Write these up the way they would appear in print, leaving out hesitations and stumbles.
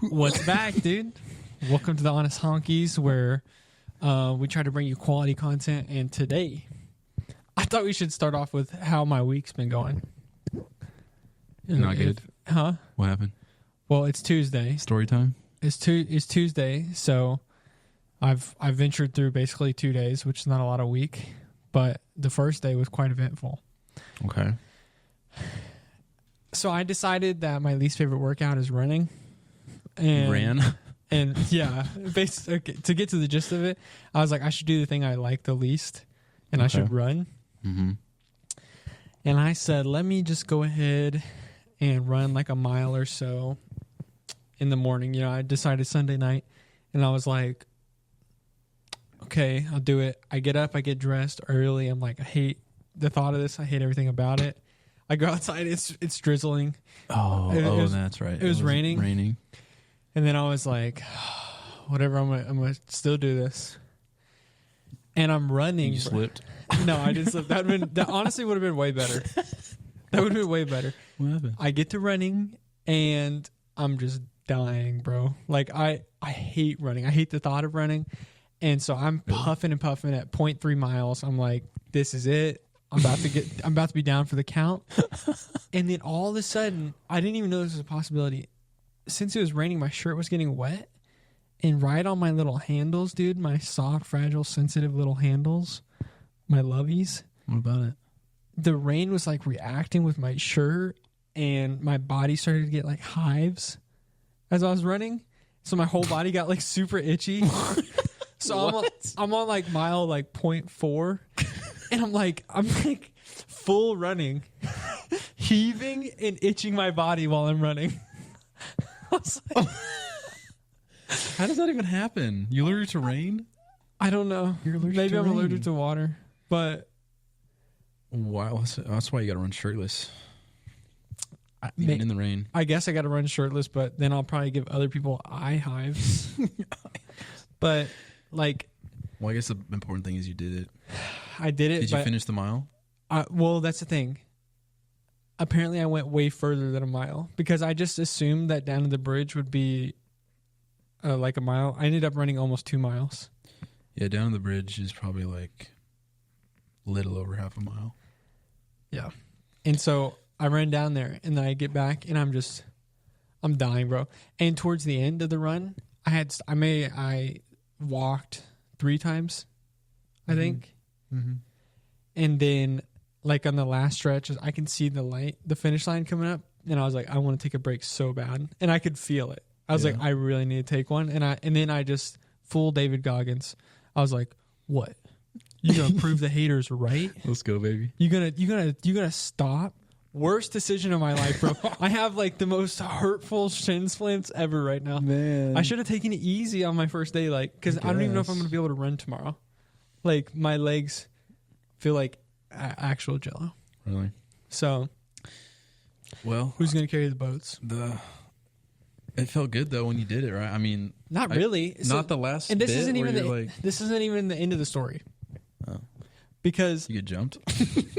What's back, dude? Welcome to the Honest Honkies, where we try to bring you quality content. And today, I thought we should start off with how my week's been going. Not good. Huh? What happened? Well, it's Tuesday. Story time? It's Tuesday, so I've ventured through basically 2 days, which is not a lot of week, but the first day was quite eventful. Okay. So I decided that my least favorite workout is running. And You ran? And yeah, basically, to get to the gist of it, I was like, I should do the thing I like the least, and I should run. Mm-hmm. And I said, let me just go ahead and run like a mile or so in the morning. You know, I decided Sunday night, and I was like, okay, I'll do it. I get up, I get dressed early. I'm like, I hate the thought of this. I hate everything about it. I go outside. It's drizzling. Oh, that's right. It was raining. Raining. And then I was like, whatever, I'm gonna still do this. And I'm running. You slipped? No, I didn't slip. That honestly would have been way better. That would have been way better. What happened? I get to running and I'm just dying, bro. Like I hate running. I hate the thought of running. And so I'm puffing and puffing at 0.3 miles. I'm like, this is it. I'm about to be down for the count. And then all of a sudden, I didn't even know this was a possibility. Since it was raining, my shirt was getting wet. And right on my little handles, dude, my soft, fragile, sensitive little handles, my lovies. What about it? The rain was like reacting with my shirt, and my body started to get like hives as I was running. So my whole body got like super itchy. So I'm on like mile like 0.4, and I'm like full running, heaving and itching my body while I'm running. I was like, How does that even happen? You allergic to rain? I don't know. You're allergic Maybe to I'm rain. allergic to water, but Wow, that's why you got to run shirtless. Even in the rain. I guess I got to run shirtless, but then I'll probably give other people eye hives. But like, Well, I guess the important thing is you did it. I did it. Did you finish the mile? Well, that's the thing. Apparently, I went way further than a mile because I just assumed that down to the bridge would be like a mile. I ended up running almost 2 miles. Yeah, down to the bridge is probably like a little over half a mile. Yeah. And so I ran down there, and then I get back, and I'm dying, bro. And towards the end of the run, I walked 3 times, I think. Mm-hmm. And then, like, on the last stretch, I can see the finish line coming up, and I was like, I want to take a break so bad. And I could feel it. I was like, I really need to take one. And then I just, full David Goggins, I was like, what? You gonna prove the haters right? Let's go, baby. You gonna stop? Worst decision of my life, bro. I have like the most hurtful shin splints ever right now. Man. I should have taken it easy on my first day, like, because I don't even know if I'm gonna be able to run tomorrow. Like, my legs feel like actual jello. Really? So, Well, who's gonna carry the boats? It felt good though when you did it, right? I mean, Not really. not the last. And this bit isn't even where this isn't even the end of the story. Oh. Because You get jumped.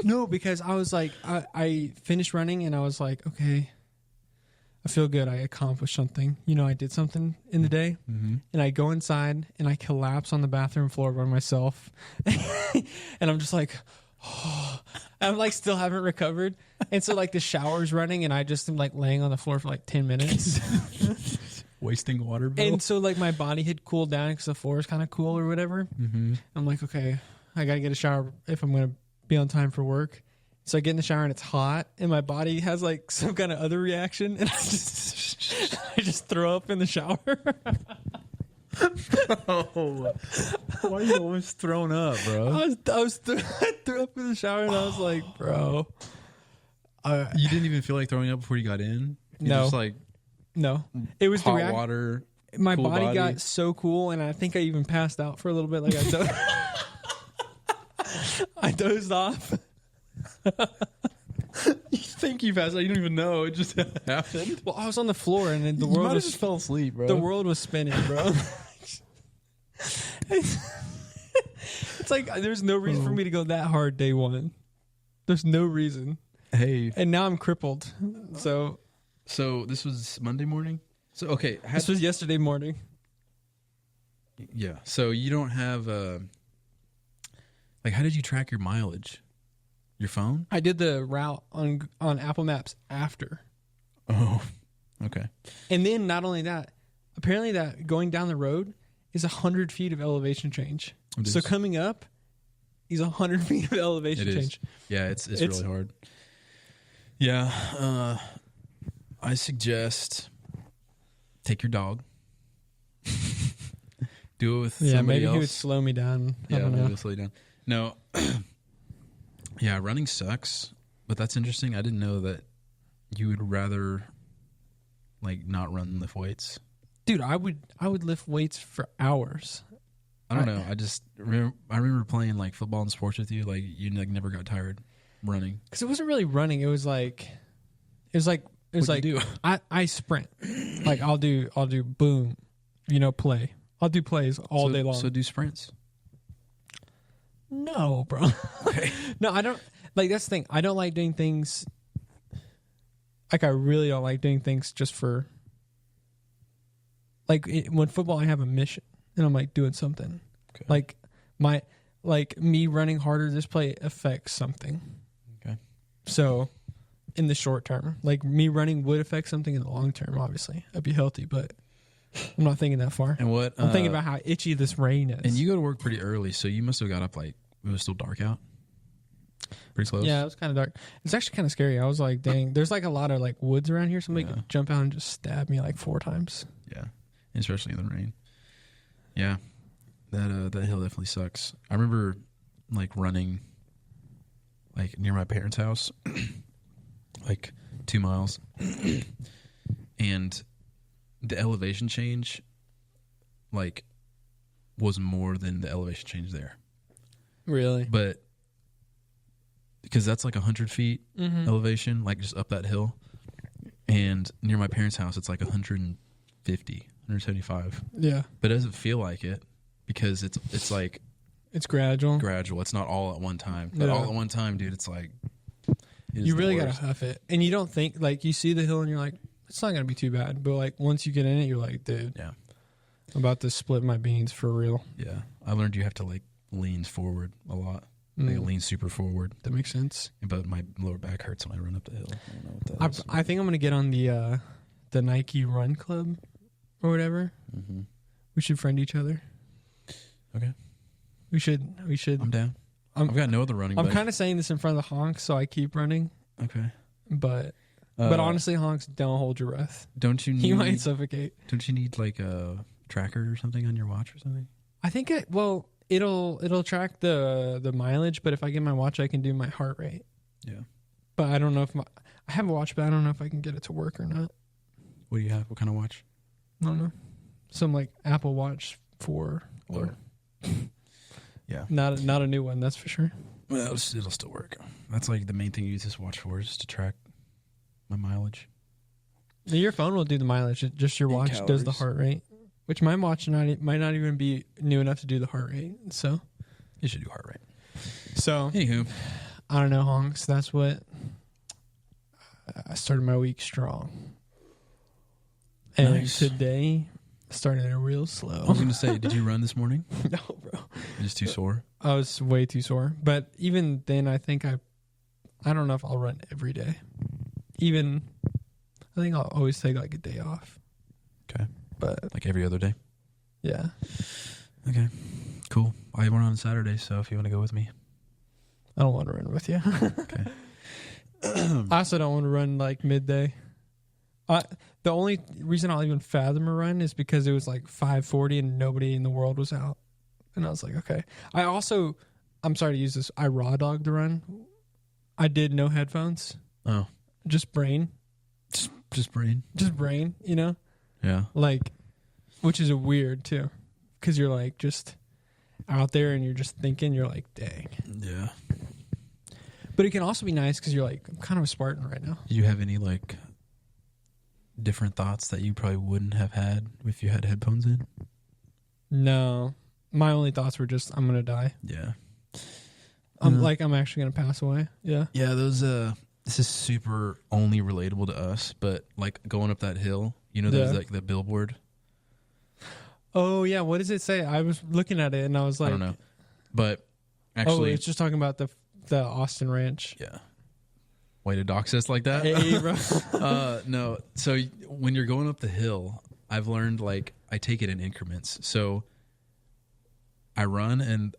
no, because I was like, I finished running and I was like, okay, I feel good. I accomplished something. You know, I did something in the day. Mm-hmm. And I go inside and I collapse on the bathroom floor by myself. And I'm just like, oh. I'm like, still haven't recovered. And so like the shower's running and I just am like laying on the floor for like 10 minutes. Wasting water bill. And so like my body had cooled down because the floor is kind of cool or whatever. Mm-hmm. I'm like, okay, I got to get a shower if I'm going to be on time for work. So I get in the shower and it's hot and my body has like some kind of other reaction and I just throw up in the shower. Oh, why are you always thrown up, bro? I threw up in the shower and I was like, bro. You didn't even feel like throwing up before you got in? You No. Just like No. It was hot the water. My cool body got so cool and I think I even passed out for a little bit. Like I dozed off. You think you passed out? You don't even know. It just happened. Well, I was on the floor and then the You world might have was just fell asleep, bro. the world was spinning, bro. It's like there's no reason for me to go that hard day one. There's no reason. Hey. And now I'm crippled. So So this was Monday morning? So okay, This was yesterday morning. yeah. So you don't have like, how did you track your mileage? Your phone? I did the route on Apple Maps after. Oh, okay. And then not only that, apparently that going down the road is 100 feet of elevation change. It So is. coming up is 100 feet of elevation It is. change. Yeah, it's really hard. Yeah, I suggest take your dog. Do it with Yeah, somebody maybe else. he would slow me down. I Yeah, don't maybe know. it'll slow you down. No, yeah, running sucks, but that's interesting. I didn't know that you would rather like not run than lift weights. Dude, I would lift weights for hours. I don't know. I remember playing like football and sports with you. Like you like never got tired running. Because it wasn't really running. It was like What'd you do? I sprint. Like I'll do boom, play. I'll do plays all day long. So do sprints. No, bro. No, I don't. Like, that's the thing. I don't like doing things. Like, I really don't like doing things just for. Like, when football, I have a mission. And I'm, like, doing something. Okay. Like, me running harder this play affects something. Okay. So, in the short term. Like, me running would affect something in the long term, obviously. I'd be healthy, but I'm not thinking that far. And what I'm thinking about how itchy this rain is. And you go to work pretty early, so you must have got up like it was still dark out. Pretty close. Yeah, it was kind of dark. It's actually kind of scary. I was like, dang, there's like a lot of like woods around here. Somebody Yeah. could jump out and just stab me like 4 times. Yeah, especially in the rain. Yeah, that hill definitely sucks. I remember like running like near my parents' house, like 2 miles, and the elevation change like was more than the elevation change there. Really? But because that's like 100 feet Mm-hmm. elevation, like just up that hill, and near my parents' house it's like 150, 175. Yeah. But it doesn't feel like it because it's like It's gradual. gradual. It's not all at one time. But Yeah. all at one time, dude, it's like it is You the really got worst. to huff it. And you don't think, like, you see the hill and you're like, it's not going to be too bad. But, like, once you get in it, you're like, dude, Yeah. I'm about to split my beans for real. Yeah, I learned you have to like lean forward a lot. Like lean super forward. That makes sense. But my lower back hurts when I run up the hill. I don't know what that is. I think I'm going to get on the Nike Run Club or whatever. Mm-hmm. We should friend each other. Okay, We should. I'm down. I'm- I've got no other running. I'm buddy. kind of saying this in front of the honks, so I keep running. Okay. But honestly, honks, don't hold your breath. don't you need? You might suffocate. Don't you need like a tracker or something on your watch or something? I think it'll track the mileage, but if I get my watch, I can do my heart rate. Yeah. But I don't know if I have a watch, but I don't know if I can get it to work or not. What do you have? What kind of watch? I don't know. Some like Apple Watch 4 or Yeah. not a new one, that's for sure. Well, it'll still work. That's like the main thing you use this watch for, is to track my mileage. Your phone will do the mileage. Just your And watch does the calories. heart rate, which my watch might not even be new enough to do the heart rate. So You should do heart rate. anywho, I don't know, honks. That's what I started my week strong. And Nice. today I started it real I slow. was gonna say, did you run this morning? No, bro. You're just too sore. I was way too sore. But even then, I think I don't know if I'll run every day. I think I'll always take like a day off. Okay. But Like every other day. yeah, Okay. Cool. I run on Saturday, so if you want to go with me. I don't want to run with you. Okay. I also don't want to run like midday. The only reason I'll even fathom a run is because it was like 5:40 and nobody in the world was out. And I was like, okay. I'm sorry to use this. I raw dogged the run. I did no headphones, Oh. just brain, Just brain. Yeah. Like, which is a weird too. Because you're like just out there and you're just thinking, you're like, dang. Yeah. But it can also be nice because you're like, I'm kind of a Spartan right now. Did you have any like different thoughts that you probably wouldn't have had if you had headphones in? No. My only thoughts were just, I'm going to die. Yeah. I'm actually going to pass away. Yeah. Yeah, those this is super only relatable to us, but like going up that hill, You know, there's Yeah. like the billboard. Oh yeah, what does it say? I was looking at it and I was like, I don't know, but oh, actually, it's just talking about the Austin Ranch. yeah. Way to dox us like that. Hey, bro. No. So when you're going up the hill, I've learned like I take it in increments. So I run and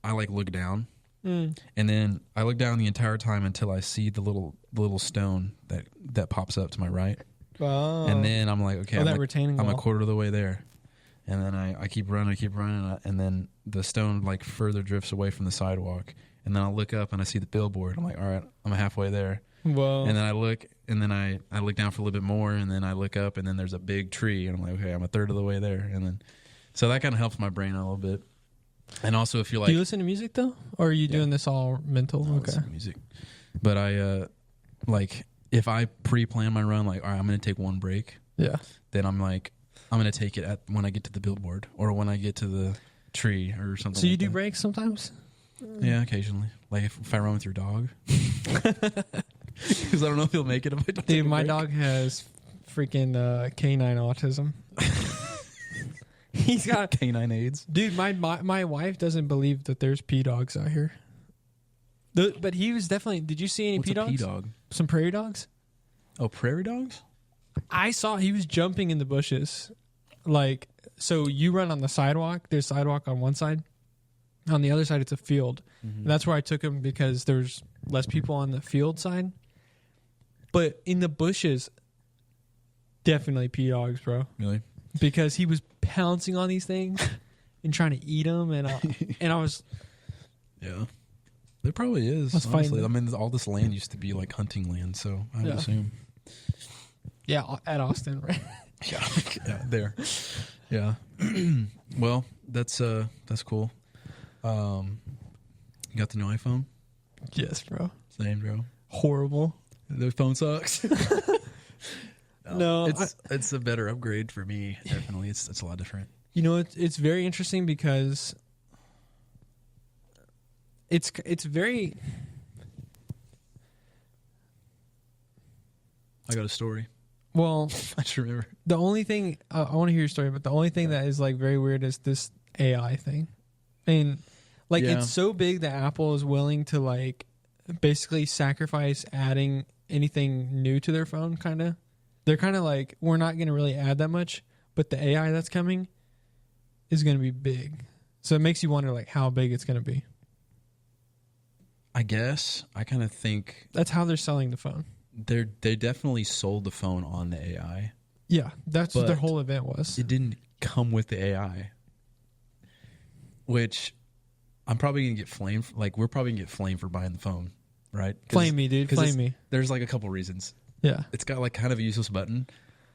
I like look down, and then I look down the entire time until I see the little stone that pops up to my right, Oh. and then I'm like, okay, Oh, I'm, that like, retaining I'm a wall. quarter of the way there, and then I keep running, and then the stone like further drifts away from the sidewalk. And then I look up and I see the billboard. I'm like, all right, I'm halfway there. Whoa. And then I look, and then I look down for a little bit more, and then I look up, and then there's a big tree, and I'm like, okay, I'm a third of the way there. And then, so that kind of helps my brain out a little bit. And also, if you're like, do you listen to music though, or are you Yeah. doing this all mental? I Okay. listen to music, but I like if I pre-plan my run, like, all right, I'm gonna take one break, Yeah. then I'm like, I'm gonna take it when I get to the billboard or when I get to the tree or something. So you like do that. breaks sometimes? Yeah, occasionally. Like if I run with your dog, because I don't know if he'll make it if I don't. take Dude, a my break. dog has freaking canine autism. He's got. Canine AIDS. Dude, my wife doesn't believe that there's pea dogs out here. But he was definitely. Did you see any What's pea a dogs? pea dog? Some prairie dogs. Oh, prairie dogs. I saw he was jumping in the bushes. Like, so you run on the sidewalk. There's sidewalk on one side. On the other side, it's a field. And that's where I took him because there's less people on the field side. But in the bushes, definitely pea dogs, bro. Really? Because he was pouncing on these things and trying to eat them. And I was, Yeah. There probably is. Let's find Honestly, it. I mean, all this land used to be like hunting land, so I would Yeah. assume. yeah, at Austin, right? Yeah. Yeah. There. Yeah. Well, that's cool. You got the new iPhone? Yes, bro. Same, bro. Horrible. The phone sucks. No, it's a better upgrade for me. Definitely, it's a lot different. You know, it's very interesting because it's very. I got a story. Well, I just remember. the only thing I want to hear your story, but the only thing that is like very weird is this AI thing, and like Yeah. it's so big that Apple is willing to like basically sacrifice adding anything new to their phone. Kind of, they're kind of like, we're not going to really add that much, but the AI that's coming is going to be big. So it makes you wonder like how big it's going to be. I guess I kind of think That's how they're selling the phone. they definitely sold the phone on the AI. Yeah, that's what their But whole event was. It didn't come with the AI, which I'm probably gonna get flamed. Like we're probably gonna get flamed for buying the phone, right? Flame me, dude. 'cause Flame it's- me. There's like a couple reasons. Yeah. It's got like kind of a useless button.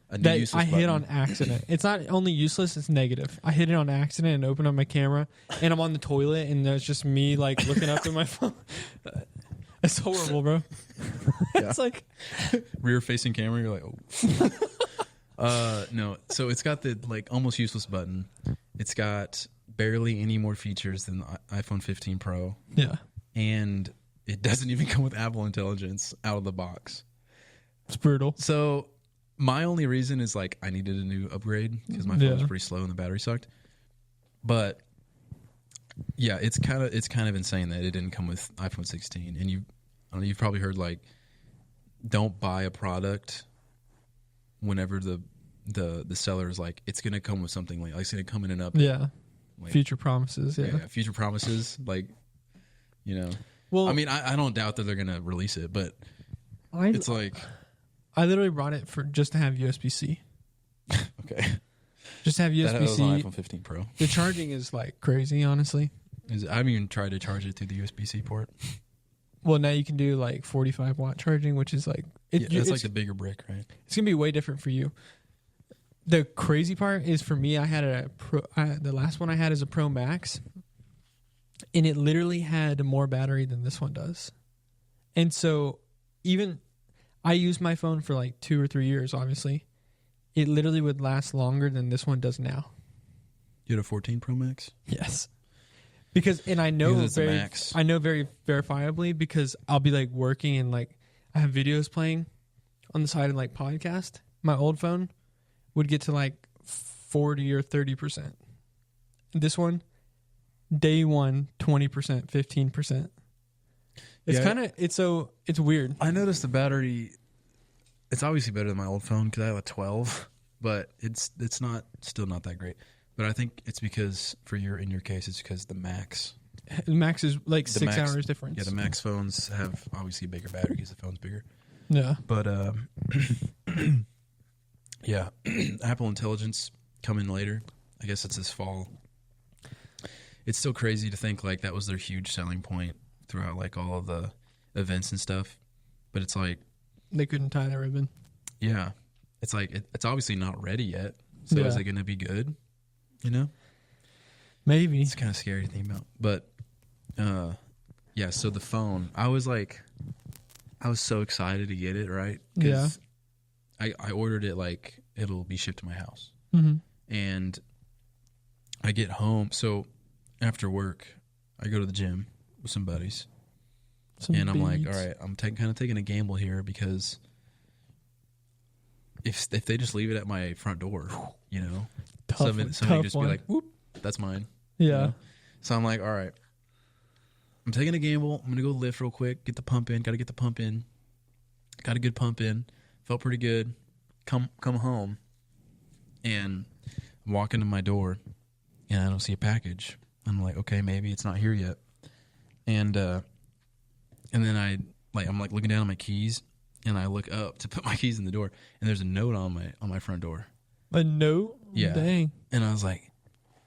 A new That useless I hit button. on accident. It's not only useless, it's negative. I hit it on accident and opened up my camera, and I'm on the toilet, and there's just me like looking up at my phone. It's horrible, bro. It's like, rear facing camera. You're like, oh. No. So it's got the like almost useless button. It's got barely any more features than the iPhone 15 Pro, yeah, and it doesn't even come with Apple Intelligence out of the box. it's brutal. So my only reason is like I needed a new upgrade because my phone was Yeah. pretty slow and the battery sucked. But yeah, it's kind of insane that it didn't come with iPhone 16. And I don't know, you've probably heard like, don't buy a product whenever the seller is like, it's gonna come with something like it's gonna come in an up. Yeah, Like, future promises. Yeah. future promises. Like, you know, Well, I mean, I don't doubt that they're gonna release it, but I it's like, literally brought it for just to have USB-C. okay, Just to have that was on USB-C. iPhone 15 Pro. The charging is like crazy, honestly. I haven't even tried to charge it through the USB-C port. Well, now you can do like 45 watt charging, which is like That's like the bigger brick, right? it's gonna be way different for you. The crazy part is for me, I had the last one I had is a Pro Max, and it literally had more battery than this one does. And so, even I used my phone for like 2 or 3 years. Obviously, it literally would last longer than this one does now. You had a 14 Pro Max? Yes. Because I know Because it's a Max. I know very verifiably because I'll be like working and like I have videos playing on the side of like podcast, my old phone, would get to like 40 or 30%. This one, day one, 20%, 15%. It's kind of, it's weird. I noticed the battery, it's obviously better than my old phone because I have a 12, but it's still not that great. But I think it's because in your case, it's because the Max. The Max is like 6 Max, hours difference. Yeah, the Max phones have obviously a bigger battery because the phone's bigger. Yeah. But yeah, Apple Intelligence coming later. I guess it's this fall. It's still crazy to think like that was their huge selling point throughout like all of the events and stuff. But it's like they couldn't tie the ribbon. Yeah, it's like it's obviously not ready yet. So is it going to be good? You know, maybe it's kind of scary to think about. But yeah. So the phone, I was so excited to get it. Right? Yeah. I ordered it like it'll be shipped to my house. Mm-hmm. And I get home. So after work, I go to the gym with some buddies. And I'm like, all right, I'm kind of taking a gamble here because if they just leave it at my front door, you know, somebody just be like, whoop, that's mine. Yeah. You know? So I'm like, all right, I'm taking a gamble. I'm going to go lift real quick, get the pump in, got to get the pump in. Got a good pump in. Felt pretty good. Come home. And I'm walking to my door and I don't see a package. I'm like, okay, maybe it's not here yet. And then I'm like looking down at my keys and I look up to put my keys in the door and there's a note on my front door. A note? Yeah. Dang. And I was like,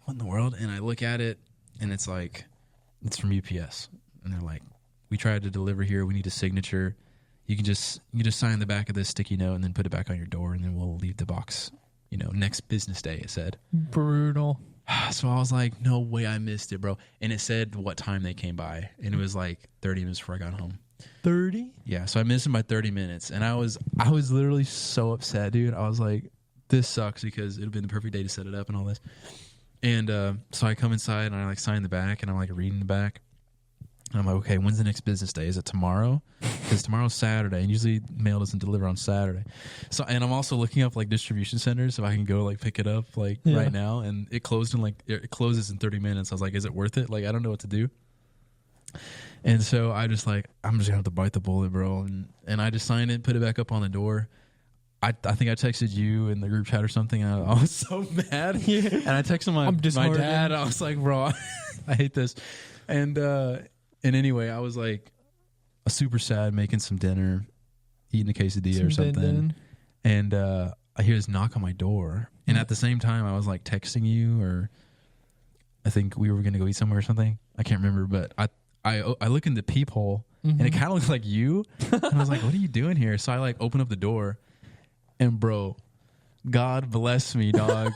what in the world? And I look at it and it's like, it's from UPS. And they're like, we tried to deliver here. We need a signature. You can just sign the back of this sticky note and then put it back on your door and then we'll leave the box, you know, next business day, it said. Brutal. So I was like, no way I missed it, bro. And it said what time they came by. And it was like 30 minutes before I got home. 30? Yeah, so I missed them by 30 minutes. And I was literally so upset, dude. I was like, this sucks because it would have been the perfect day to set it up and all this. And so I come inside and I like sign the back and I'm like reading the back. And I'm like, okay, when's the next business day? Is it tomorrow? Because tomorrow's Saturday, and usually mail doesn't deliver on Saturday. So, and I'm also looking up like distribution centers if I can go like pick it up like right now. And it closes in 30 minutes. I was like, is it worth it? Like, I don't know what to do. And so I'm just gonna have to bite the bullet, bro. And I just signed it, put it back up on the door. I think I texted you in the group chat or something. And I was so mad. Yeah. And I texted my dad. I was like, bro, I hate this. And anyway, I was like super sad, making some dinner, eating a quesadilla or something. And I hear this knock on my door. And at the same time, I was like texting you, or I think we were going to go eat somewhere or something. I can't remember, but I look in the peephole and it kind of looked like you. And I was like, what are you doing here? So I like open up the door and bro, God bless me, dog.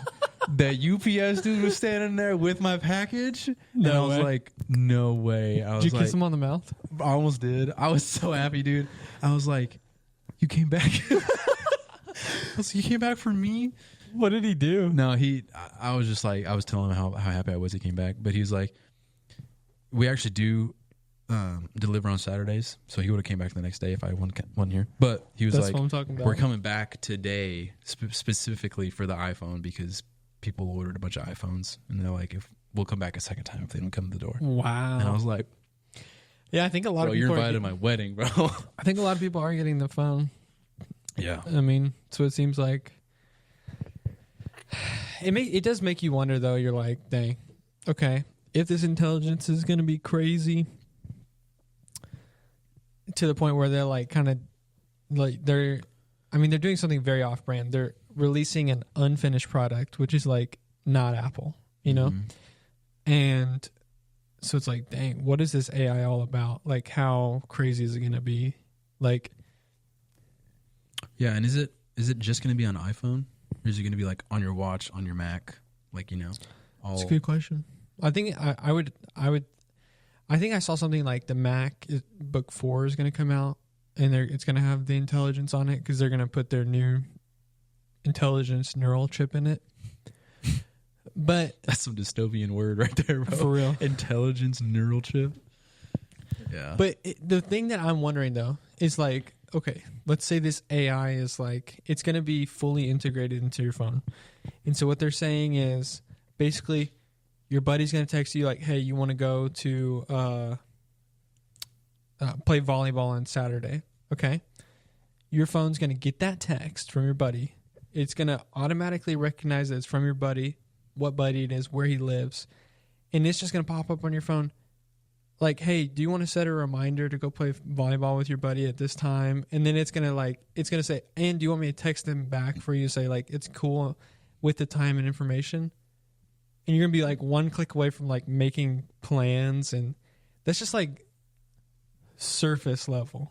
That UPS dude was standing there with my package. And I was like, no way. Did you kiss him on the mouth? I almost did. I was so happy, dude. I was like, you came back? You came back for me? What did he do? No, I was just like, I was telling him how happy I was he came back. But he was like, we actually do deliver on Saturdays. So he would have came back the next day if I wasn't here. But he was like, what I'm talking about. We're coming back today specifically for the iPhone because people ordered a bunch of iPhones. And they're like, if we'll come back a second time if they don't come to the door. Wow. And I was like, yeah, I think a lot of people you're invited to my wedding, bro. I think a lot of people are getting the phone. Yeah. I mean, so it seems like it does make you wonder though. You're like, dang, okay, if this intelligence is going to be crazy to the point where they're like kind of like they're doing something very off brand. They're releasing an unfinished product, which is like not Apple, you know? And so it's like, dang, what is this AI all about? Like, how crazy is it going to be? Like, yeah. And is it just going to be on iPhone, or is it going to be like on your watch, on your Mac? Like, you know, that's a good question. I think I think I saw something like the MacBook 4 is going to come out and it's going to have the intelligence on it because they're going to put their new intelligence neural chip in it. But that's some dystopian word right there, bro. For real. Intelligence neural chip. Yeah. But the thing that I'm wondering though is like, okay, let's say this AI is like, it's going to be fully integrated into your phone. And so what they're saying is basically your buddy's going to text you like, hey, you want to go to play volleyball on Saturday. Okay. Your phone's going to get that text from your buddy. It's going to automatically recognize that it's from your buddy, what buddy it is, where he lives. And it's just going to pop up on your phone like, hey, do you want to set a reminder to go play volleyball with your buddy at this time? And then it's going to say, and do you want me to text him back for you to say like, it's cool with the time and information? And you're going to be like one click away from like making plans. And that's just like surface level.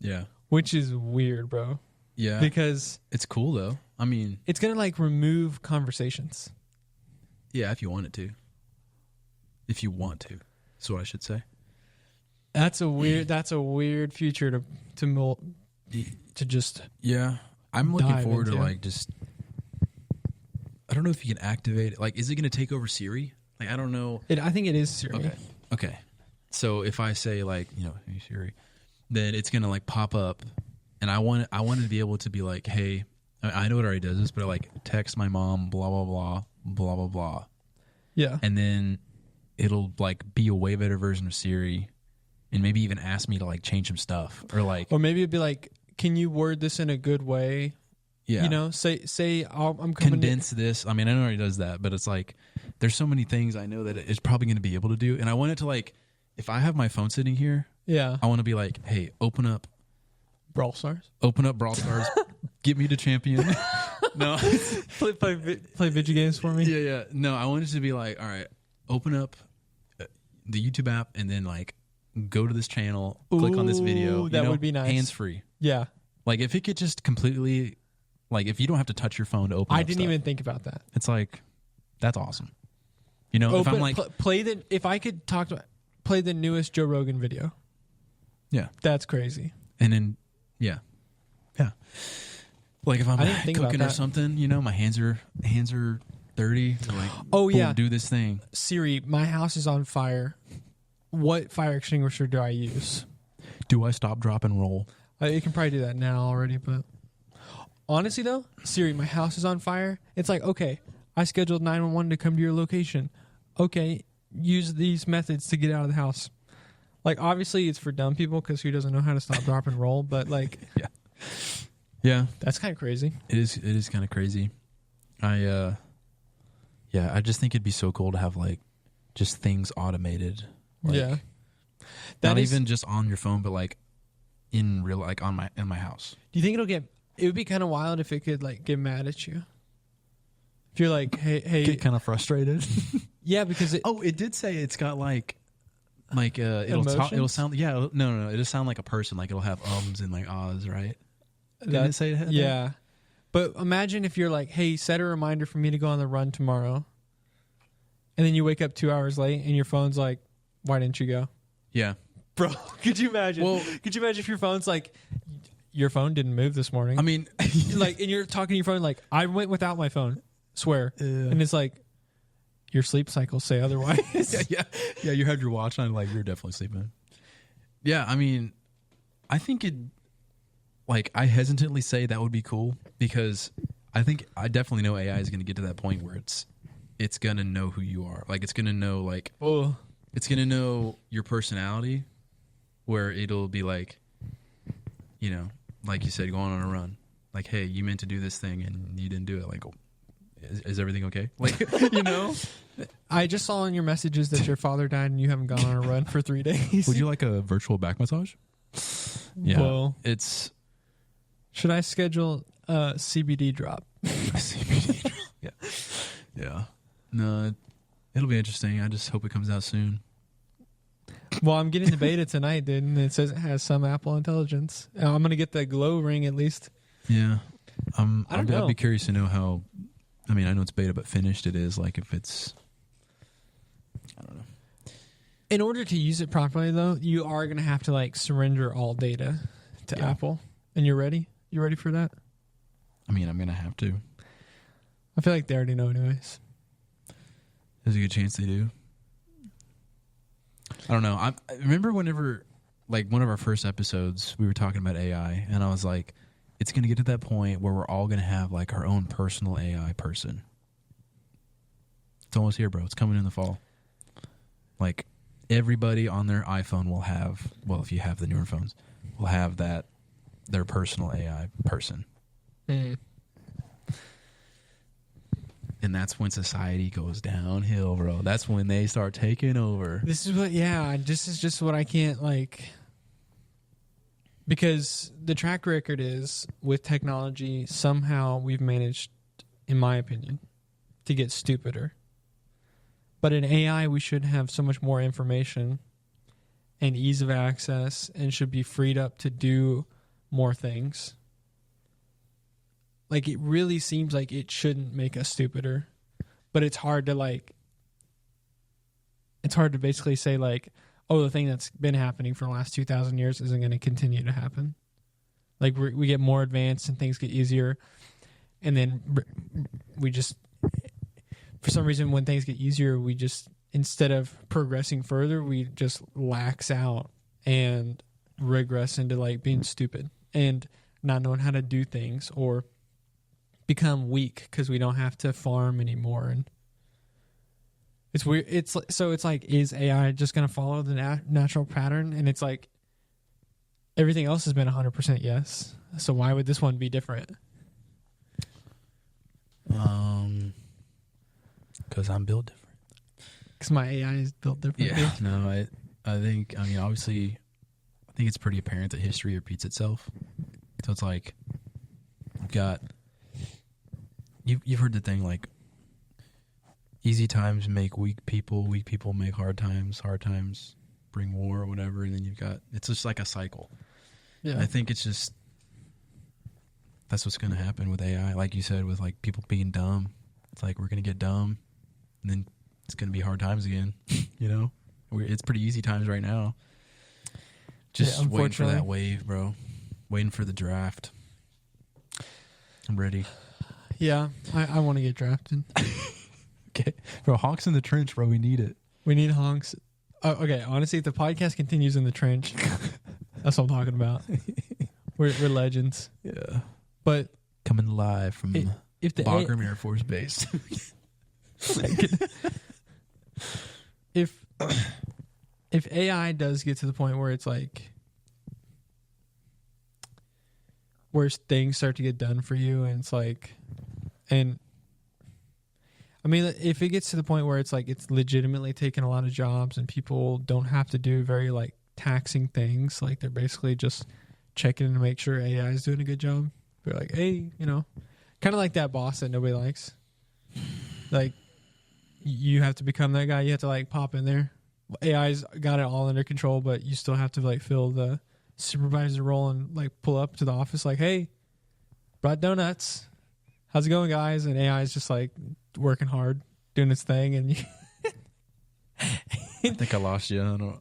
Yeah. Which is weird, bro. Yeah. Because it's cool though. I mean, it's going to like remove conversations. yeah, if you want it to. If you want to. That's what I should say. That's a weird future to just Yeah. I'm looking dive forward to into. like just I don't know if you can activate it. Like, is it going to take over Siri? Like, I don't know. I think it is Siri. Okay. So if I say like, hey Siri, then it's going to like pop up, and I want to be able to be like, hey, I know it already does this, but I like text my mom, blah blah blah, blah blah blah, Yeah. and then it'll like be a way better version of Siri, and maybe even ask me to like change some stuff or like, Or maybe it'd be like, can you word this in a good way? yeah, You know, say I'm coming condense this. I mean, I know it already does that, but it's like there's so many things I know that it's probably going to be able to do, and I want it to like, if I have my phone sitting here, Yeah. I want to be like, hey, open up Brawl Stars. Brawl Stars, get me to champion. No, play video games for me. yeah. No, I want it to be like, all right, open up the YouTube app and then like go to this channel, click on this video. Ooh, that would be nice. Hands free. Yeah. Like if it could just completely, like if you don't have to touch your phone to open. I up didn't stuff, even think about that. It's like, that's awesome. You know, if I'm like, if I could play the newest Joe Rogan video. yeah, That's crazy. and then yeah. Like if I'm I didn't think about cooking or that. something, you know, my hands are dirty. They're like, Oh, boom, yeah. do this thing. Siri, my house is on fire. What fire extinguisher do I use? Do I stop, drop, and roll? You can probably do that now already, but honestly though, Siri, my house is on fire. It's like, okay, I scheduled 911 to come to your location. Okay, use these methods to get out of the house. Like obviously it's for dumb people because who doesn't know how to stop, drop, and roll? But like, Yeah, that's kind of crazy. it is kind of crazy. I just think it'd be so cool to have like just things automated. Like, Yeah, not is- even just on your phone, but like in real, like in my house. Do you think it would be kind of wild if it could like get mad at you? If you're like, hey, Get kind of frustrated. yeah, because it did say it's got like it'll Emotions? sound no it'll sound like a person, like it'll have ums and like ahs, right? Didn't it say that? yeah. But imagine if you're like, hey, set a reminder for me to go on the run tomorrow, and then you wake up 2 hours late and your phone's like, why didn't you go? Yeah. Bro, could you imagine? Well- Could you imagine if your phone's like, your phone didn't move this morning? I mean, like, and you're talking to your phone like, I went without my phone, swear. And it's like, your sleep cycles say otherwise. yeah. You had your watch on, like you're definitely sleeping. Yeah, I mean, I think I hesitantly say that would be cool because I definitely know AI is going to get to that point where it's going to know who you are. Like it's going to know Oh, it's going to know your personality, where it'll be like, you know, like you said, going on a run. Like, hey, you meant to do this thing and you didn't do it. Like, is everything okay? Like, you know? I just saw in your messages that your father died and you haven't gone on a run for 3 days. Would you like a virtual back massage? Yeah. Well, It's should I schedule a CBD drop? yeah. Yeah. No, it'll be interesting. I just hope it comes out soon. Well, I'm getting the beta tonight, dude, and it says it has some Apple Intelligence. I'm gonna get the Glow Ring at least. Yeah. I don't know. I'd be curious to know how. I mean, I know it's beta, but finished it is. Like, if it's. I don't know. In order to use it properly, though, you are gonna have to like surrender all data to Yeah. Apple. And you're ready? You ready for that? I mean, I'm going to have to. I feel like they already know, anyways. There's a good chance they do. I don't know. I remember whenever, like one of our first episodes, we were talking about AI, and I was like, it's going to get to that point where we're all going to have like our own personal AI person. It's almost here, bro. It's coming in the fall. Like everybody on their iPhone will have, well, if you have the newer phones, will have that, their personal AI person. Mm. And that's when society goes downhill, bro. That's when they start taking over. This is just what I can't like. Because the track record is with technology, somehow we've managed, in my opinion, to get stupider. But in AI, we should have so much more information and ease of access and should be freed up to do more things. Like, it really seems like it shouldn't make us stupider. But it's hard to basically say like, oh, the thing that's been happening for the last 2,000 years isn't going to continue to happen. Like, we get more advanced and things get easier. And then we just, for some reason, when things get easier, we just, instead of progressing further, we just lax out and regress into like being stupid and not knowing how to do things or become weak because we don't have to farm anymore. And it's weird. It's like, is AI just going to follow the natural pattern? And it's like, everything else has been 100% yes. So why would this one be different? Because I'm built different. Because my AI is built differently. Yeah, no, I think, I mean, obviously, I think it's pretty apparent that history repeats itself. So it's like, you've heard the thing like, easy times make weak people make hard times bring war or whatever, and then it's just like a cycle. Yeah. I think it's just, that's what's going to happen with AI. Like you said, with like people being dumb, it's like we're going to get dumb, and then it's going to be hard times again. You know, it's pretty easy times right now. Just waiting for that wave, bro. Waiting for the draft. I'm ready. Yeah, I want to get drafted. Okay, bro. Honks in the trench, bro. We need it. We need honks. Oh, okay, honestly, if the podcast continues in the trench, that's what I'm talking about. We're legends. Yeah. But coming live from if the Bagram Air Force Base. if AI does get to the point where it's like, where things start to get done for you, and it's like, and I mean, if it gets to the point where it's like it's legitimately taking a lot of jobs and people don't have to do very like taxing things, like they're basically just checking in to make sure AI is doing a good job. They're like, hey, you know, kind of like that boss that nobody likes. Like, you have to become that guy. You have to like pop in there. AI's got it all under control, but you still have to like fill the supervisor role and like pull up to the office like, hey, brought donuts. How's it going, guys? And AI is just like working hard, doing its thing. And I think I lost you. You know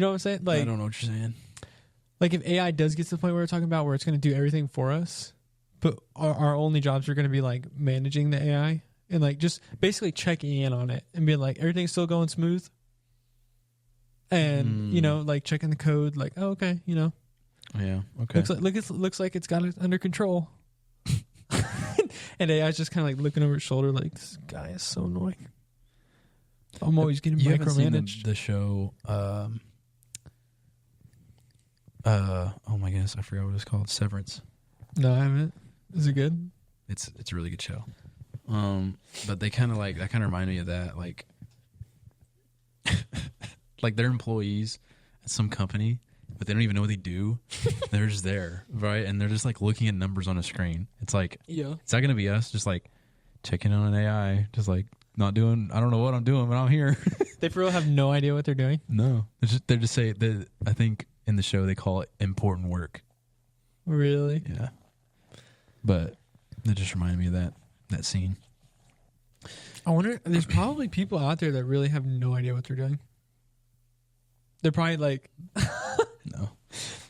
what I'm saying? Like, I don't know what you're saying. Like, if AI does get to the point where we're talking about where it's going to do everything for us, but our only jobs are going to be like managing the AI and like just basically checking in on it and being like, everything's still going smooth. And, you know, like checking the code, like, oh, okay, you know. Yeah, okay. Looks like it's got it under control. And AI's just kind of like looking over its shoulder like, this guy is so annoying. I'm always getting micromanaged. The show, oh my goodness, I forgot what it's called. Severance. No, I haven't. Is it good? It's a really good show. But they kind of like, that kind of reminded me of that, like, like they're employees at some company, but they don't even know what they do. They're just there, right? And they're just like looking at numbers on a screen. It's like, yeah, is that going to be us? Just like checking on an AI, just like not doing, I don't know what I'm doing, but I'm here. They for real have no idea what they're doing. No, they're just saying that. I think in the show they call it important work. Really? Yeah. But that just reminded me of that scene. I wonder, there's probably people out there that really have no idea what they're doing. They're probably like, no.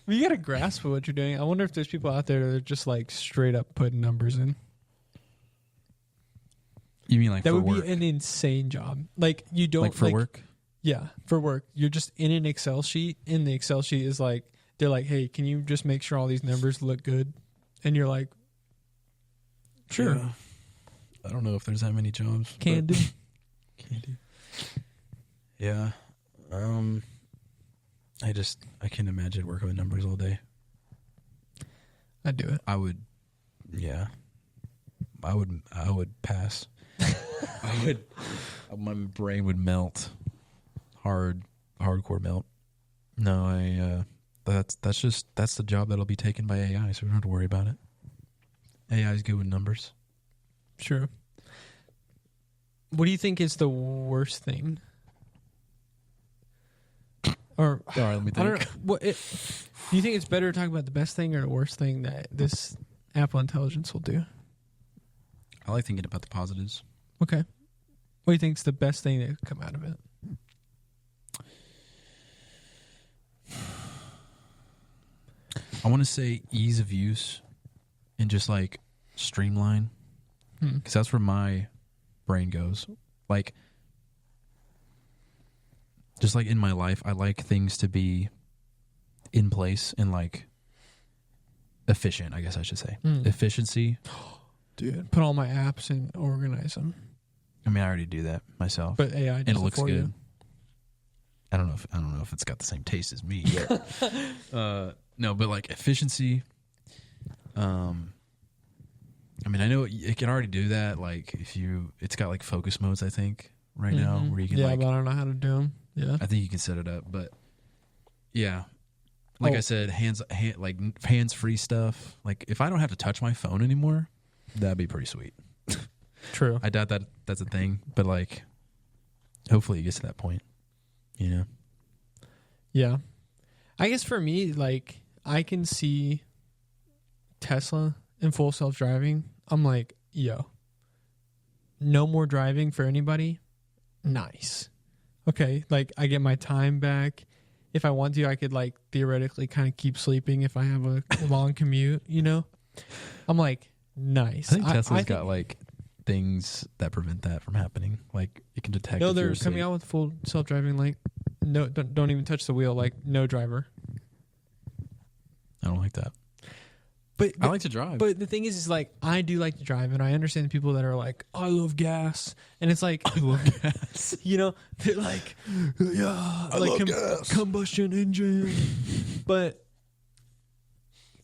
You got a grasp of what you're doing. I wonder if there's people out there that are just like straight up putting numbers in. You mean like that for would work? be an insane job. Like, you don't like for work. Yeah, for work. You're just in an Excel sheet, and the Excel sheet is like, they're like, hey, can you just make sure all these numbers look good? And you're like, sure. Yeah. I don't know if there's that many jobs. Can do. Can do. Yeah. I can't imagine working with numbers all day. I'd do it. I would pass. My brain would melt. Hardcore melt. No, that's the job that'll be taken by AI, so we don't have to worry about it. AI is good with numbers. Sure. What do you think is the worst thing? Or All right, let me I don't think. know. Do you think it's better to talk about the best thing or the worst thing that this Apple Intelligence will do? I like thinking about the positives. Okay. What do you think is the best thing that could come out of it? I want to say ease of use and just like streamline, because that's where my brain goes. Like, just like in my life, I like things to be in place and like efficient, I guess I should say. Efficiency. Dude, put all my apps and organize them. I mean, I already do that myself, But AI does and it looks for good. you. I don't know if it's got the same taste as me. No, but like efficiency. I mean, I know it can already do that. Like it's got like focus modes, I think, right now, where you can Yeah, like, but I don't know how to do them. Yeah. I think you can set it up, but yeah, like I said, hands free stuff. Like if I don't have to touch my phone anymore, that'd be pretty sweet. True. I doubt that that's a thing, but like, hopefully it gets to that point. You know? Yeah. I guess for me, like, I can see Tesla in full self-driving. I'm like, yo, no more driving for anybody. Nice. Okay, like, I get my time back. If I want to, I could, like, theoretically kind of keep sleeping if I have a long commute, you know? I'm like, nice. I think Tesla's got like things that prevent that from happening. Like it can detect. No, if they're you're coming asleep. out with full self-driving, like, no, don't even touch the wheel, like, no driver. I don't like that. But I like to drive. But the thing is like, I do like to drive, and I understand the people that are like, I love gas, and it's like, I love gas. you know, they're like, yeah, I like love gas. combustion engine. But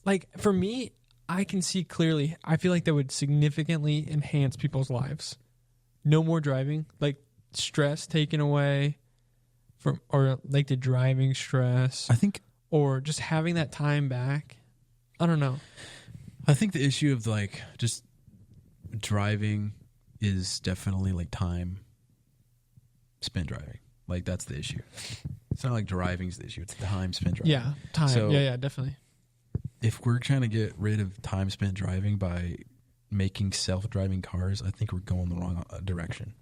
like for me, I can see clearly. I feel like that would significantly enhance people's lives. No more driving, like stress taken away from, or like the driving stress, I think or just having that time back. I don't know. I think the issue of like just driving is definitely like time spent driving. Like that's the issue. It's not like driving's the issue. It's time spent driving. Yeah, time. So- yeah, definitely. If we're trying to get rid of time spent driving by making self-driving cars, I think we're going the wrong direction.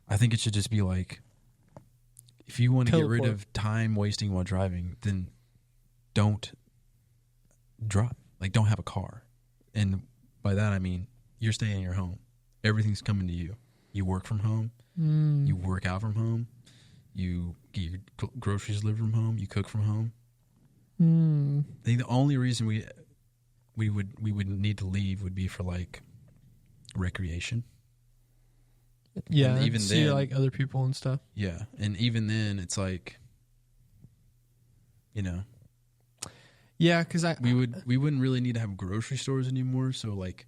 I think it should just be like, if you want to get rid Teleport. of time wasting while driving, then don't drive. Like, don't have a car. And by that, I mean, you're staying in your home. Everything's coming to you. You work from home. You work out from home. You get your groceries delivered from home. You cook from home. I think the only reason we would need to leave would be for like recreation. Yeah, And even see then- like other people and stuff. Yeah, and even then, it's like, you know, Yeah, because we wouldn't really need to have grocery stores anymore. So like,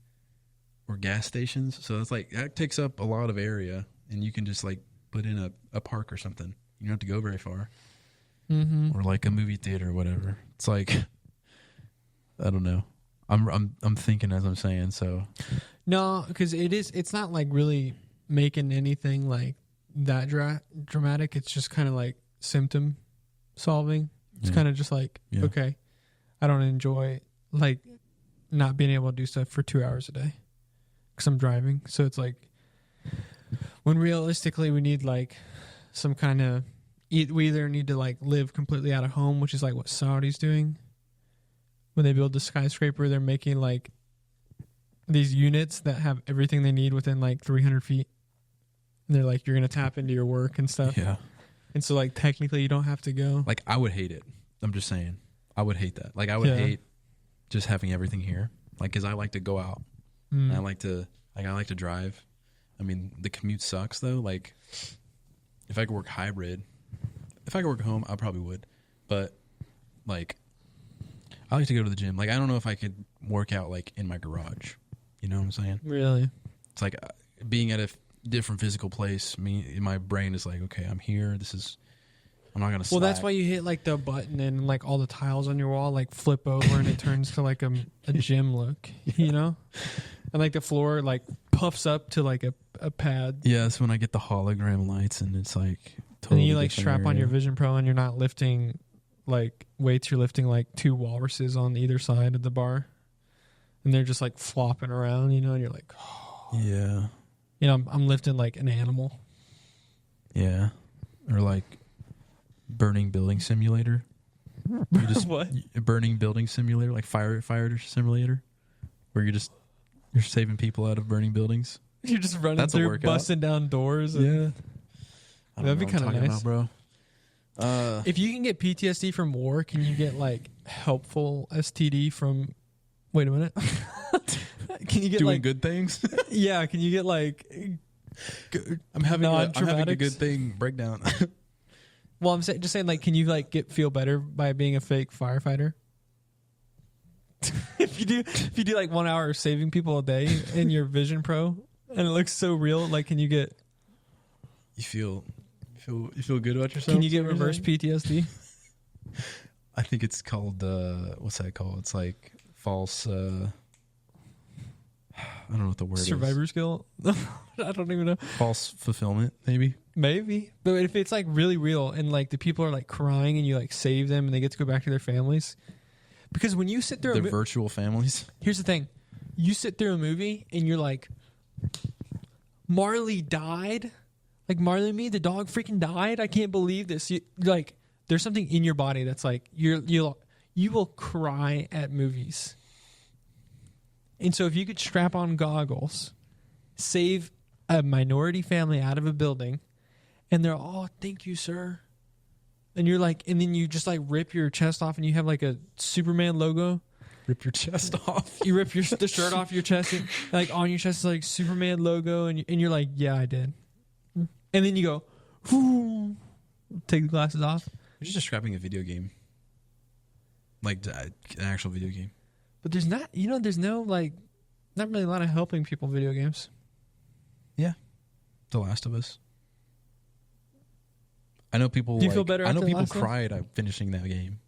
or gas stations. So it's like that takes up a lot of area, and you can just like put in a park or something. You don't have to go very far, or like a movie theater or whatever. It's like, I don't know. I'm thinking as I'm saying. So No, because it's not like really making anything like that dramatic. It's just kind of like symptom solving. It's Yeah. kind of just like, Yeah. okay, I don't enjoy like not being able to do stuff for 2 hours a day because I'm driving. So it's like, when realistically we need like some kind of, we either need to like live completely out of home, which is like what Saudi's doing. When they build the skyscraper, they're making like these units that have everything they need within like 300 feet. And they're like, you're going to tap into your work and stuff. yeah, And so like technically you don't have to go. Like I would hate it. I'm just saying. I would hate that. Like I would hate just having everything here. Like cuz I like to go out. And I like to drive. I mean, the commute sucks though. Like if I could work hybrid, if I could work home, I probably would. But like I like to go to the gym. Like I don't know if I could work out like in my garage. You know what I'm saying? Really? It's like being at a different physical place. My brain is like, okay, I'm here. I'm not gonna. Well, slack. that's why you hit like the button and like all the tiles on your wall like flip over and it turns to like a gym look, you know, and like the floor like puffs up to like a pad. Yeah, that's when I get the hologram lights and it's like. Totally, and then you like strap on your Vision Pro and you're not lifting like weights. You're lifting like 2 walruses on either side of the bar, and they're just like flopping around, you know. And you're like, oh. Yeah, you know, I'm lifting like an animal. Yeah, or like. Burning building simulator. You just what? Burning building simulator, like firefighter simulator, where you're saving people out of burning buildings. You're just running through, busting down doors. Yeah, that'd be kind of nice, bro. If you can get PTSD from war, can you get like helpful STD from? Wait a minute. Can you get doing like good things? Yeah. Can you get like? I'm having a good thing breakdown. Well, I'm just saying, like, can you like feel better by being a fake firefighter? if you do like 1 hour saving people a day in your Vision Pro, and it looks so real, like, can you get? You feel good about yourself? Can you get reverse PTSD? I think it's called what's that called? It's like false. I don't know what the word Survivor is. skill. I don't even know. False fulfillment, maybe. Maybe, but if it's like really real and like the people are like crying and you like save them and they get to go back to their families, because when you sit through their virtual families. Here's the thing, you sit through a movie and you're like, Marley died, like Marley and me, the dog freaking died. I can't believe this. Like, there's something in your body that's like you will cry at movies. And so if you could strap on goggles, save a minority family out of a building. And they're all, thank you, sir. And you're like, and then you just like rip your chest off and you have like a Superman logo. Rip your chest off. You rip the shirt off your chest and like on your chest is like Superman logo. And you're like, yeah, I did. And then you go, whoo, take the glasses off. You're just describing a video game. Like an actual video game. But there's not, there's no like, not really a lot of helping people video games. Yeah. The Last of Us. I know people. Do you feel better? I know after people the last cried at finishing that game.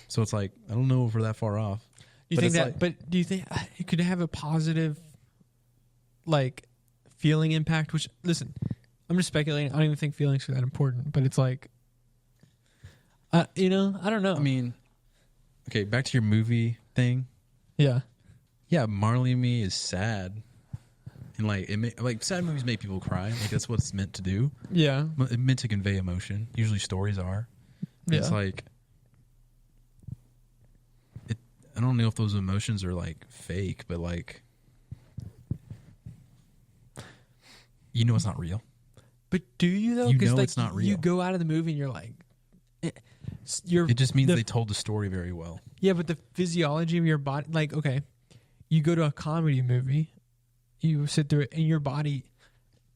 So it's like I don't know if we're that far off. Do you think that? But do you think it could have a positive, like, feeling impact? Which, listen, I'm just speculating. I don't even think feelings are that important. But it's like, I don't know. I mean, okay, back to your movie thing. Yeah. Yeah, Marley and Me is sad. And like sad movies make people cry. Like that's what it's meant to do. Yeah. It's meant to convey emotion. Usually stories are. Yeah. It's like I don't know if those emotions are like fake, but like it's not real. But do you though? Like, it's not real. You go out of the movie and you're like, it just means they told the story very well. Yeah, but the physiology of your body, like, okay, you go to a comedy movie. You sit through it, and your body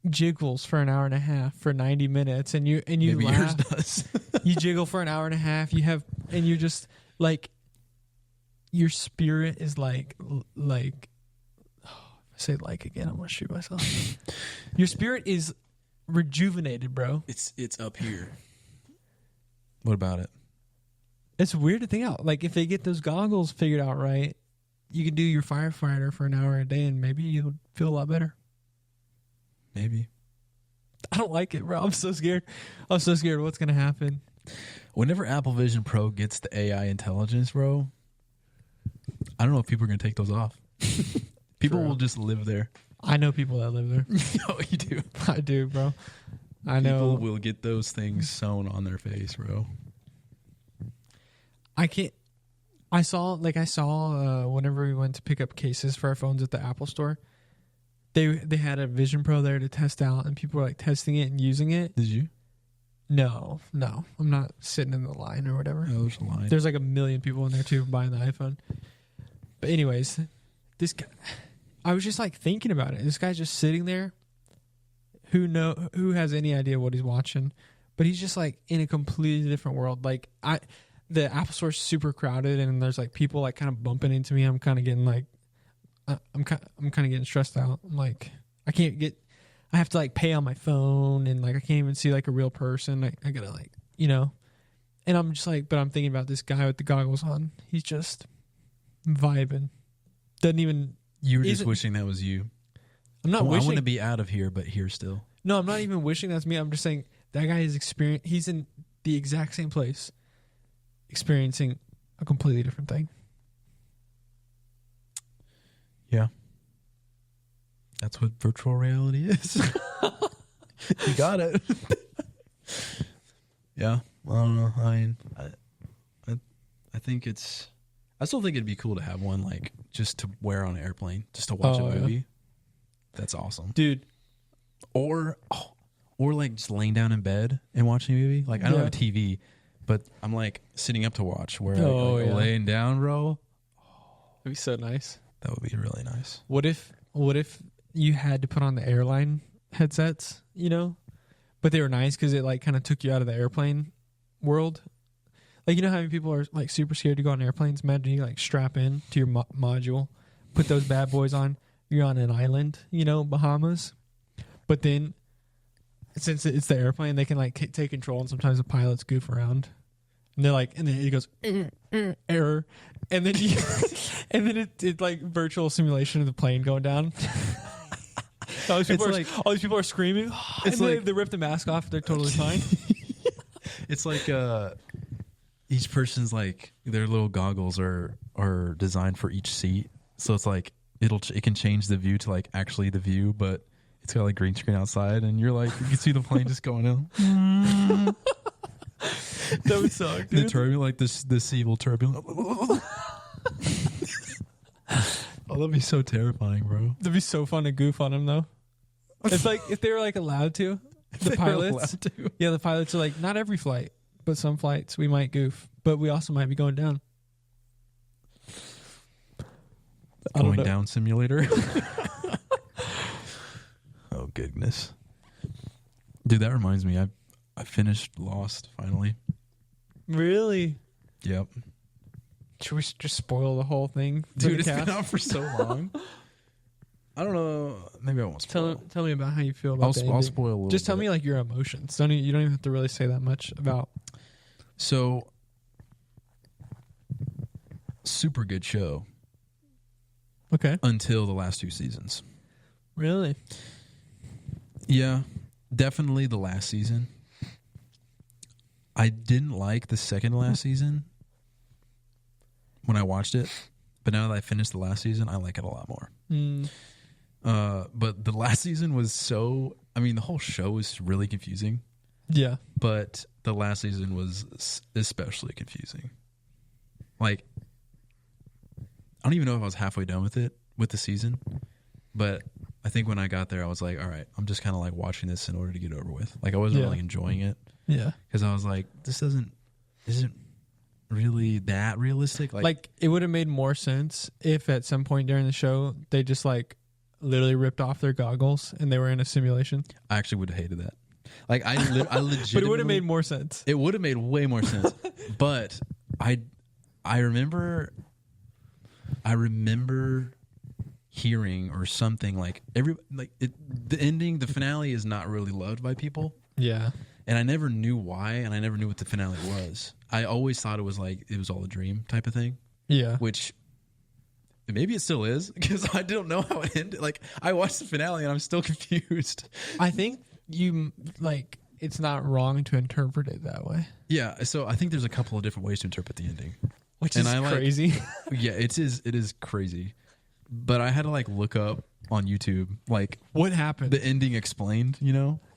jiggles for an hour and a half for 90 minutes, and you Maybe laugh. yours does. You jiggle for an hour and a half. And you're just like, your spirit is like. Oh, if I say like again, I'm gonna shoot myself. Your spirit is rejuvenated, bro. It's up here. What about it? It's weird to think out. Like if they get those goggles figured out right. You could do your firefighter for an hour a day and maybe you'll feel a lot better. Maybe. I don't like it, bro. I'm so scared. I'm so scared what's going to happen. Whenever Apple Vision Pro gets the AI intelligence, bro, I don't know if people are going to take those off. People will just live there. I know people that live there. No, you do. I do, bro. I know. People will get those things sewn on their face, bro. I can't. I saw whenever we went to pick up cases for our phones at the Apple store, they had a Vision Pro there to test out, and people were like testing it and using it. Did you? No, I'm not sitting in the line or whatever. Oh, there's a line. There's like a million people in there too buying the iPhone. But anyways, this guy, I was just like thinking about it. This guy's just sitting there. Who has any idea what he's watching? But he's just like in a completely different world. Like the Apple Store's super crowded, and there's like people like kind of bumping into me. I'm kind of getting like, I'm kind of getting stressed out. I'm like, I have to like pay on my phone, and like I can't even see like a real person. I gotta like, and I'm just like, but I'm thinking about this guy with the goggles on. He's just vibing. Doesn't even. You were just wishing that was you. I'm not wishing. I want to be out of here, but here still. No, I'm not even wishing that's me. I'm just saying that guy is he's in the exact same place, experiencing a completely different thing. Yeah. That's what virtual reality is. You got it. Yeah. Well, I don't know. I mean, I think it's. I still think it'd be cool to have one, like, just to wear on an airplane, just to watch a movie. Yeah. That's awesome, dude. Or like just laying down in bed and watching a movie. Like, I don't have a TV, but I'm like sitting up to watch. Where laying down, bro. That'd be so nice. That would be really nice. What if you had to put on the airline headsets, but they were nice because it like kind of took you out of the airplane world. Like, how many people are like super scared to go on airplanes? Imagine you like strap in to your module, put those bad boys on. You're on an island, Bahamas. But then, since it's the airplane, they can like take control, and sometimes the pilots goof around. And they're like, and then it goes error, and then and then it like virtual simulation of the plane going down. all these people are screaming. It's like they rip the mask off. They're totally fine. It's like each person's like their little goggles are designed for each seat, so it's like it can change the view to like actually the view, but it's got like green screen outside, and you're like you can see the plane just going out. That would suck, dude. The turbulent, like this evil turbulent. Oh, that'd be so terrifying, bro. That'd be so fun to goof on them, though. It's like if they were like allowed to. The pilots, yeah, the pilots are like, not every flight, but some flights we might goof, but we also might be going down. Going down simulator. Oh goodness, dude, that reminds me. I finished Lost finally. Really? Yep. Should we just spoil the whole thing? Dude, it's been out for so long. I don't know. Maybe I won't spoil. Tell me about how you feel about I'll spoil a little Just tell bit. me like your emotions. You don't even have to really say that much about. So, super good show. Okay. Until the last 2 seasons. Really? Yeah. Definitely the last season. I didn't like the second to last season when I watched it, but now that I finished the last season, I like it a lot more. But the last season was the whole show was really confusing. Yeah. But the last season was especially confusing. Like, I don't even know if I was halfway done with the season, but I think when I got there, I was like, all right, I'm just kind of like watching this in order to get over with. Like, I wasn't really enjoying it. Yeah. Because I was like, this isn't really that realistic. Like it would have made more sense if at some point during the show, they just like literally ripped off their goggles and they were in a simulation. I actually would have hated that. Like I legitimately. But it would have made more sense. It would have made way more sense. But I remember hearing or something like the ending, the finale is not really loved by people. Yeah. And I never knew why, and I never knew what the finale was. I always thought it was like it was all a dream type of thing. Yeah. Which maybe it still is, because I don't know how it ended. Like, I watched the finale and I'm still confused. I think it's not wrong to interpret it that way. Yeah, so I think there's a couple of different ways to interpret the ending. Which is crazy. Yeah, it is crazy. But I had to like look up on YouTube like what happened? The ending explained,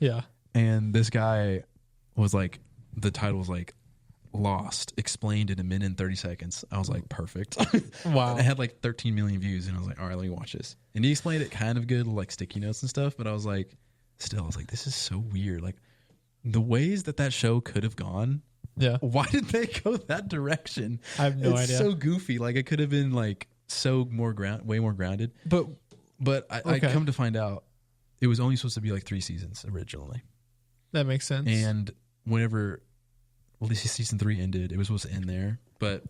Yeah. And this guy was like, the title was like Lost explained in a minute and 30 seconds. I was like, perfect. Wow. It had like 13 million views, and I was like, all right, let me watch this. And he explained it kind of good, like sticky notes and stuff. But I was like, this is so weird. Like, the ways that show could have gone. Yeah. Why did they go that direction? I have no idea. It's so goofy. Like it could have been like way more grounded. But I come to find out it was only supposed to be like 3 seasons originally. That makes sense. And whenever season 3 ended, it was supposed to end there. But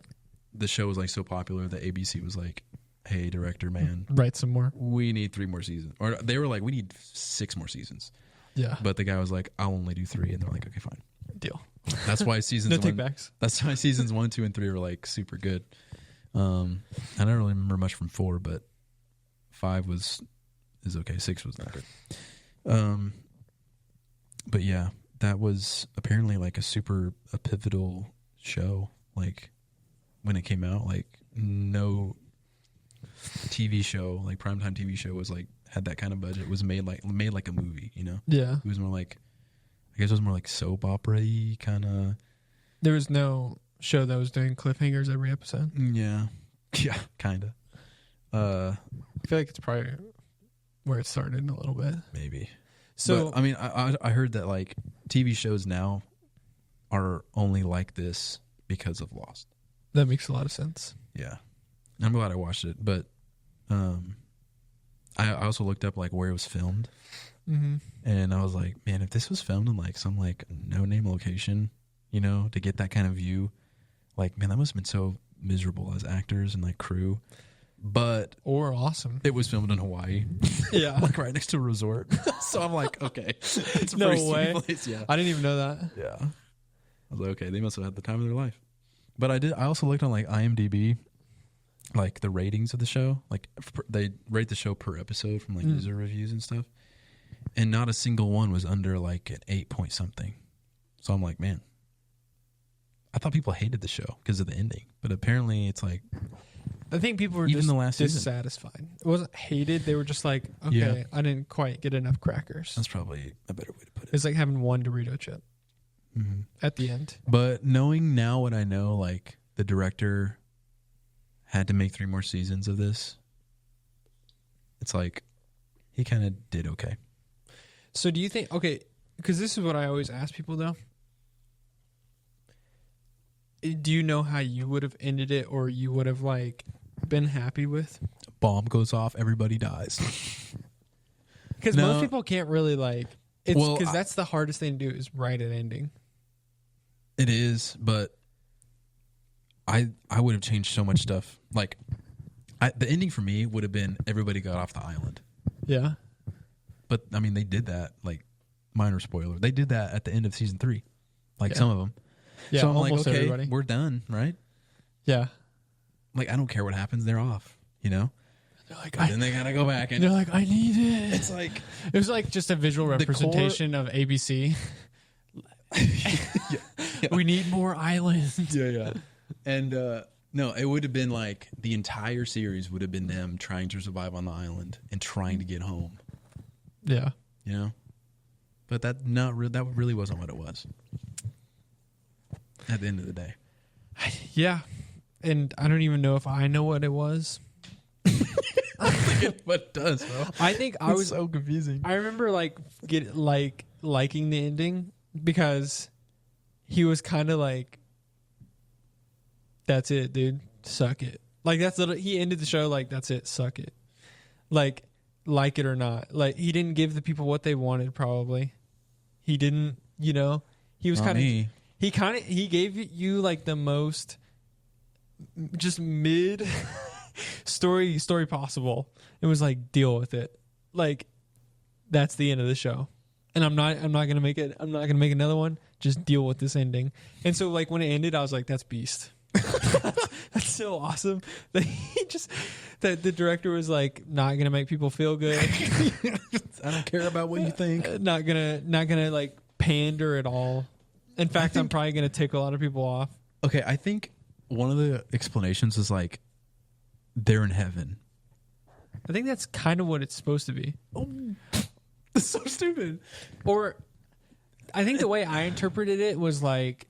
the show was like so popular that ABC was like, "Hey, director man, write some more. We need 3 more seasons." Or they were like, "We need 6 more seasons." Yeah. But the guy was like, "I'll only do 3," and they're like, "Okay, fine." Deal. That's why seasons No takebacks. That's why seasons 1, 2, and 3 were like super good. I don't really remember much from 4, but 5 is okay. 6 was not good. But yeah, that was apparently like a pivotal show. Like when it came out, like no TV show, like primetime TV show was like had that kind of budget. It was made like a movie, you know? Yeah. It was more like, I guess it was more like soap opera-y kind of. There was no show that was doing cliffhangers every episode. Yeah. Yeah, kind of. I feel like it's probably where it started a little bit. Maybe. So, but, I mean, I heard that like TV shows now are only like this because of Lost. That makes a lot of sense. Yeah. I'm glad I watched it, but I also looked up like where it was filmed. Mm-hmm. And I was like, man, if this was filmed in like some like no-name location, you know, to get that kind of view, like, man, that must have been so miserable as actors and like crew. But or awesome. It was filmed in Hawaii. Yeah. Like right next to a resort. So I'm like, okay. It's a no pretty way. sweet place. Yeah. I didn't even know that. Yeah. I was like, okay, they must have had the time of their life. But I also looked on like IMDb, like the ratings of the show. Like they rate the show per episode from like user reviews and stuff. And not a single one was under like an 8 point something. So I'm like, man, I thought people hated the show because of the ending. But apparently it's like, I think people were even just the last season. dissatisfied. It wasn't hated. They were just like, okay, Yeah. I didn't quite get enough crackers. That's probably a better way to put it. It's like having one Dorito chip Mm-hmm. at the end. But knowing now what I know, like the director had to make 3 more seasons of this. It's like he kind of did okay. So do you think, okay, because this is what I always ask people though. Do you know how you would have ended it or you would have like been happy with? Bomb goes off, everybody dies. Because No. most people can't really like, it's Well, because that's the hardest thing to do is write an ending. It is, but I would have changed so much stuff. Like the ending for me would have been everybody got off the island. Yeah. But I mean, they did that. Like minor spoiler, they did that at the end of season 3. Like Yeah. some of them. Yeah, So I'm like, almost okay, everybody. we're done, right? Yeah. Like I don't care what happens, they're off. You know. They're like, But then they gotta go back and they're like, I need it. it's like It was like just a visual representation of ABC. yeah. We need more islands. Yeah. And no, it would have been like the entire series would have been them trying to survive on the island and trying to get home. Yeah. You know, but that really wasn't what it was. At the end of the day, Yeah. And I don't even know if I know what it was. what it does, bro. I think I was so confusing. I remember liking the ending because he was kind of like, that's it, dude. Suck it. Like he ended the show like, that's it, suck it. Like it or not. Like he didn't give the people what they wanted probably. He didn't, you know. He was kind of he gave you like the most just mid story possible. It was like, deal with it. Like that's the end of the show. And I'm not going to make make another one. Just deal with this ending. And so like when it ended, I was like, that's beast. That's so awesome that that the director was like not going to make people feel good. I don't care about what you think. Not going to like pander at all. In fact, I'm probably going to tick a lot of people off. Okay, I think one of the explanations is like they're in heaven. I think that's kind of what it's supposed to be. That's so stupid. Or I think the way I interpreted it was like,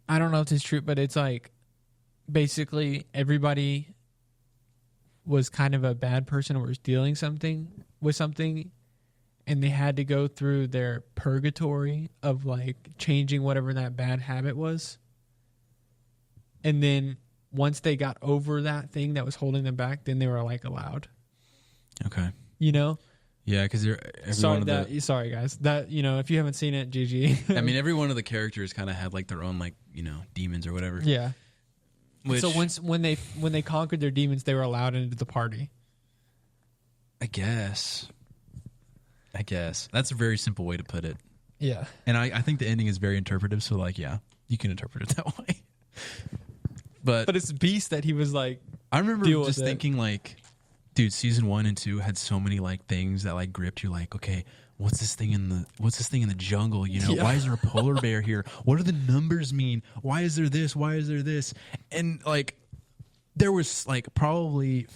I don't know if it's true, but it's like basically everybody was kind of a bad person or was dealing with something, and they had to go through their purgatory of like changing whatever that bad habit was. And then once they got over that thing that was holding them back, then they were like allowed. Okay. You know? Yeah, because Sorry guys. That, you know, if you haven't seen it, GG. I mean, every one of the characters kind of had like their own like, you know, demons or whatever. Yeah. Which, So when they conquered their demons, they were allowed into the party. I guess that's a very simple way to put it. Yeah. And I think the ending is very interpretive. So like, yeah, you can interpret it that way. But it's Beast that he was like, I remember deal just with it. thinking like, dude, season 1 and 2 had so many like things that like gripped you. Like, okay, what's this thing in the jungle? You know, Yeah. why is there a polar bear here? What do the numbers mean? Why is there this? Why is there this? And like, there was like probably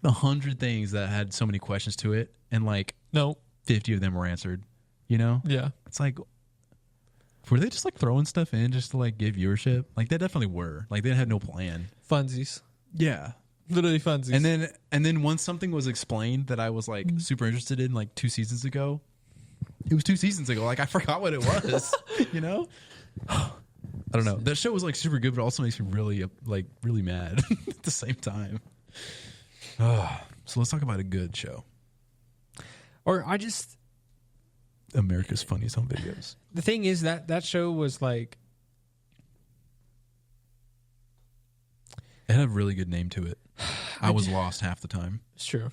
100 things that had so many questions to it, and like no. 50 of them were answered. You know, Yeah. it's like, were they just like throwing stuff in just to like give viewership? Like they definitely were. Like they had no plan. Funsies. Yeah. Literally funsies. And then once something was explained that I was like super interested in like 2 seasons ago, it was 2 seasons ago. Like I forgot what it was, you know? I don't know. That show was like super good, but it also makes me really mad at the same time. So let's talk about a good show. Or America's Funniest Home Videos. the thing is that show was like, It had a really good name to it. I was lost half the time. it's true.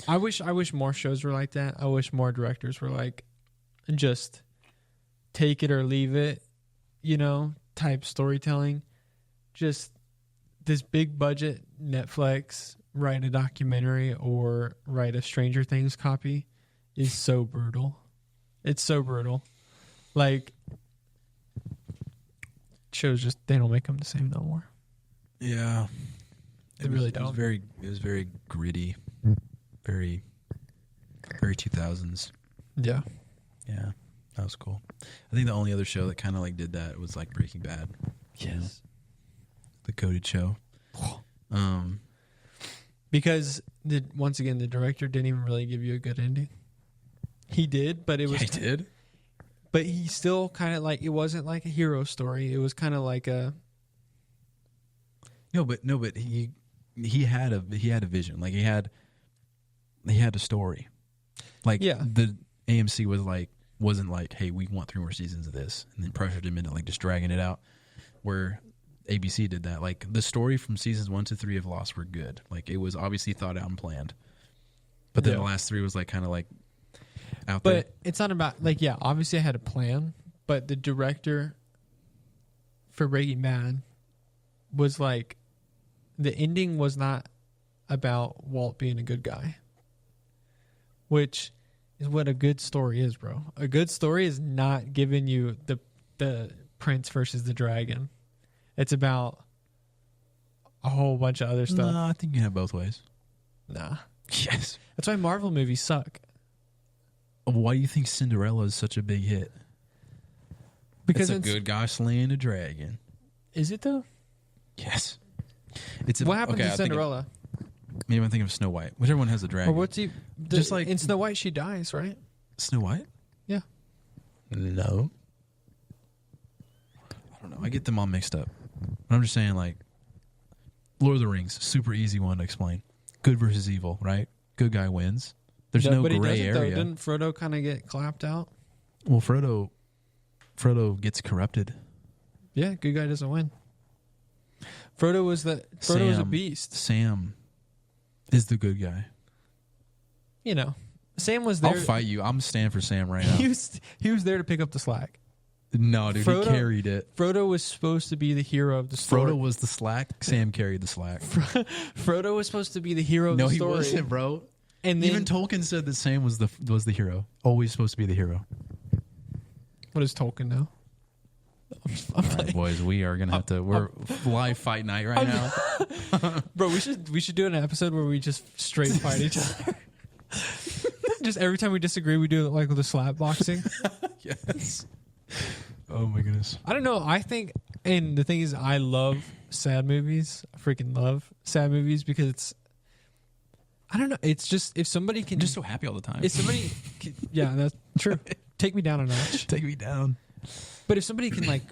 I wish more shows were like that. I wish more directors were like, just take it or leave it, you know, type storytelling. Just this big budget Netflix, write a documentary or write a Stranger Things copy is so brutal. It's so brutal. Like, shows just, they don't make them the same no more. Yeah. They really It don't. was very gritty. Very 2000s. Yeah. Yeah. That was cool. I think the only other show that kind of like did that was like Breaking Bad. Yes. The coded show. Because once again, the director didn't even really give you a good ending. He did, but it was. He did. But he still kind of like, it wasn't like a hero story. It was kind of like a. No, but he had a vision. Like he had a story. Like Yeah. the AMC wasn't like, hey, we want 3 more seasons of this, and then pressured him into like just dragging it out. Where ABC did that. Like the story from seasons 1 to 3 of Lost were good. Like it was obviously thought out and planned. But then Yeah. the last 3 was like kind of like out there. But it's not about, like, yeah, obviously I had a plan, but the director for Breaking Bad was like, the ending was not about Walt being a good guy, which is what a good story is, bro. A good story is not giving you the prince versus the dragon. It's about a whole bunch of other stuff. No, I think you can have both ways. Nah. Yes. That's why Marvel movies suck. Why do you think Cinderella is such a big hit? Because it's a good guy slaying a dragon. Is it though? Yes. It's What happened to Cinderella? Maybe I'm thinking of Snow White. Whichever one has a dragon. Or what's he? Just like- in Snow White, she dies, right? Snow White? Yeah. No. I don't know. I get them all mixed up. But I'm just saying, like, Lord of the Rings, super easy one to explain. Good versus evil, right? Good guy wins. There's no but he gray doesn't, though. area. Didn't Frodo kind of get clapped out? Well, Frodo gets corrupted. Yeah, good guy doesn't win. Frodo was a beast. Sam is the good guy. You know, Sam was there. I'll fight you. I'm standing for Sam right now. He was there to pick up the slack. No, dude, Frodo- he carried it. Frodo was supposed to be the hero of the story. Frodo was the slack. Sam carried the slack. Frodo was supposed to be the hero of No, the he story. wasn't, bro. And then, Even Tolkien said that Sam was the hero. Always supposed to be the hero. what is Tolkien now? All right, boys, we are gonna have to. We're live fight night right now. Bro, we should do an episode where we just straight fight each other. Just every time we disagree, we do it like with the slap boxing. Yes. Oh my goodness. I don't know. I think, and the thing is, I love sad movies. I freaking love sad movies because I don't know. It's just if somebody can I'm just so happy all the time. if somebody can, yeah, that's true. Take me down a notch. Take me down. But if somebody can like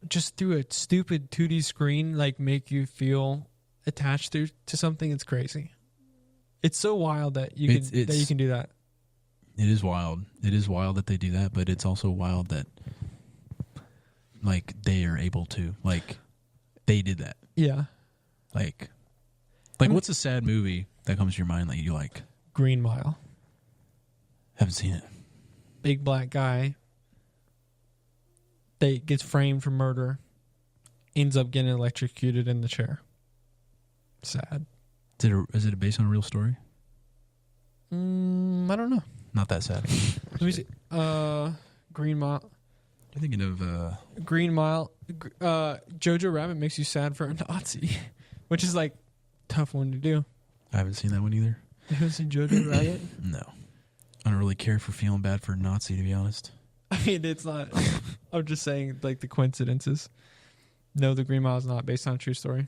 just through a stupid 2D screen like make you feel attached to something, it's crazy. It's so wild that you can do that. It is wild. It is wild that they do that, but it's also wild that like they are able to, like they did that. Yeah. Like what's a sad movie that comes to your mind that you like? Green Mile. Haven't seen it. Big black guy. They gets framed for murder. Ends up getting electrocuted in the chair. Sad. Is it based on a real story? I don't know. Not that sad. Let me see. Green Mile. You're thinking of Green Mile. Jojo Rabbit makes you sad for a Nazi, which is like tough one to do. I haven't seen that one either. You haven't seen Jojo Rabbit? No. I don't really care for feeling bad for a Nazi, to be honest. I mean, it's not. I'm just saying, like, the coincidences. No, the Green Mile is not based on a true story.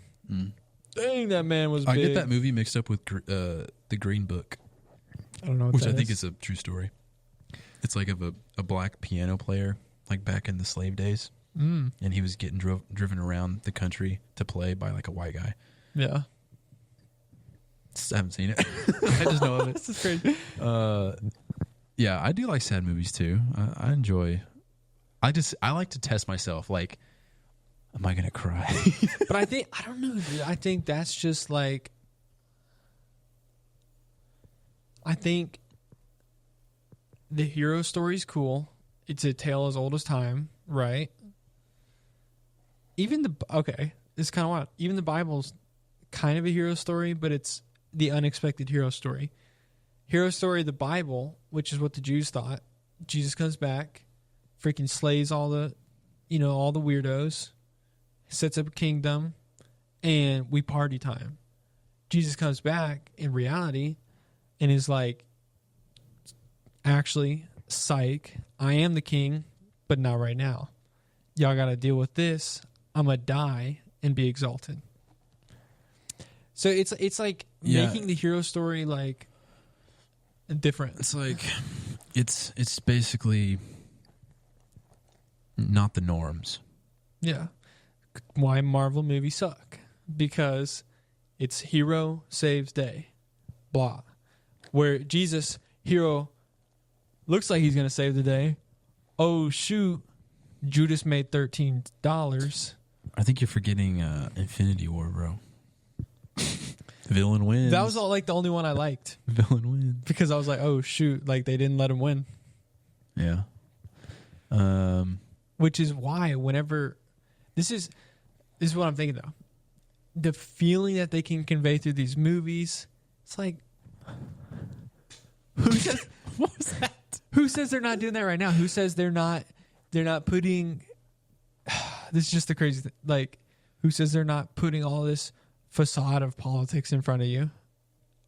Dang, that man was big. I get that movie mixed up with the Green Book. I don't know what which that I think is a true story. It's like of a black piano player, like back in the slave days. And he was getting driven around the country to play by like a white guy. Yeah. I haven't seen it. I just know of it. This is crazy. Yeah, I do like sad movies too. I enjoy. I like to test myself. Like, am I gonna cry? But I don't know, dude. I think that's just like. I think the hero story's cool. It's a tale as old as time, right? Even it's kind of wild. Even the Bible's kind of a hero story, but it's the unexpected hero story. Hero story of the Bible, which is what the Jews thought. Jesus comes back, freaking slays all the weirdos, sets up a kingdom, and we party time. Jesus comes back in reality and is like, actually, psych, I am the king, but not right now. Y'all got to deal with this. I'm going to die and be exalted. So it's like making the hero story like different. It's like it's basically not the norms. Yeah. Why Marvel movies suck? Because it's hero saves day. Blah. Where Jesus, hero, looks like he's going to save the day. Oh, shoot. Judas made $13. I think you're forgetting Infinity War, bro. Villain wins. That was like the only one I liked. Villain wins. Because I was like, oh, shoot. Like, they didn't let him win. Yeah. Which is why whenever... This is what I'm thinking, though. The feeling that they can convey through these movies, it's like... Who says... What was that? Who says they're not doing that right now? Who says they're not putting... This is just the crazy thing. Like, who says they're not putting all this facade of politics in front of you?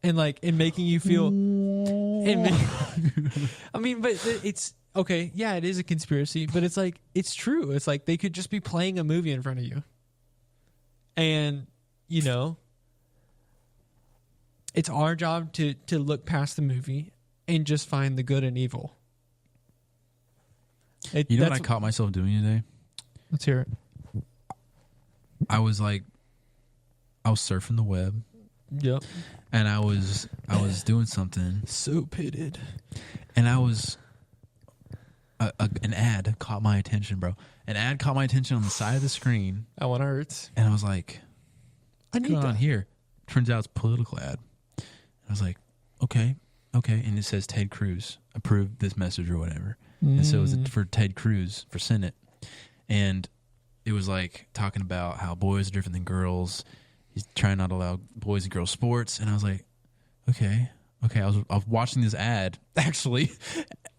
And, like, and making you feel... I mean, but it's... Okay, yeah, it is a conspiracy, but it's like, it's true. It's like they could just be playing a movie in front of you. And, you know, it's our job to look past the movie and just find the good and evil. You know what I caught myself doing today? Let's hear it. I was surfing the web. Yep. And I was doing something. So pitted. And I was... an ad caught my attention, bro. An ad caught my attention on the side of the screen. That one hurts. And I was like, what's going on here? Turns out it's a political ad. I was like, okay. And it says Ted Cruz approved this message or whatever. And so it was for Ted Cruz for Senate. And it was like talking about how boys are different than girls. He's trying not to allow boys and girls sports. And I was like, okay. I was watching this ad actually,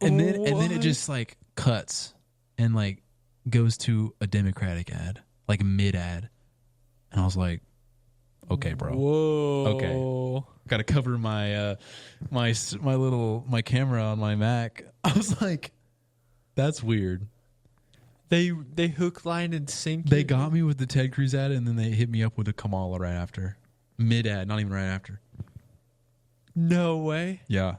and then it just like cuts and like goes to a Democratic ad, like mid ad, and I was like, okay, bro, whoa, okay, got to cover my my camera on my Mac. I was like, that's weird. They hook, line, and sinker. They got me with the Ted Cruz ad, and then they hit me up with a Kamala right after, mid ad, not even right after. No way. Yeah.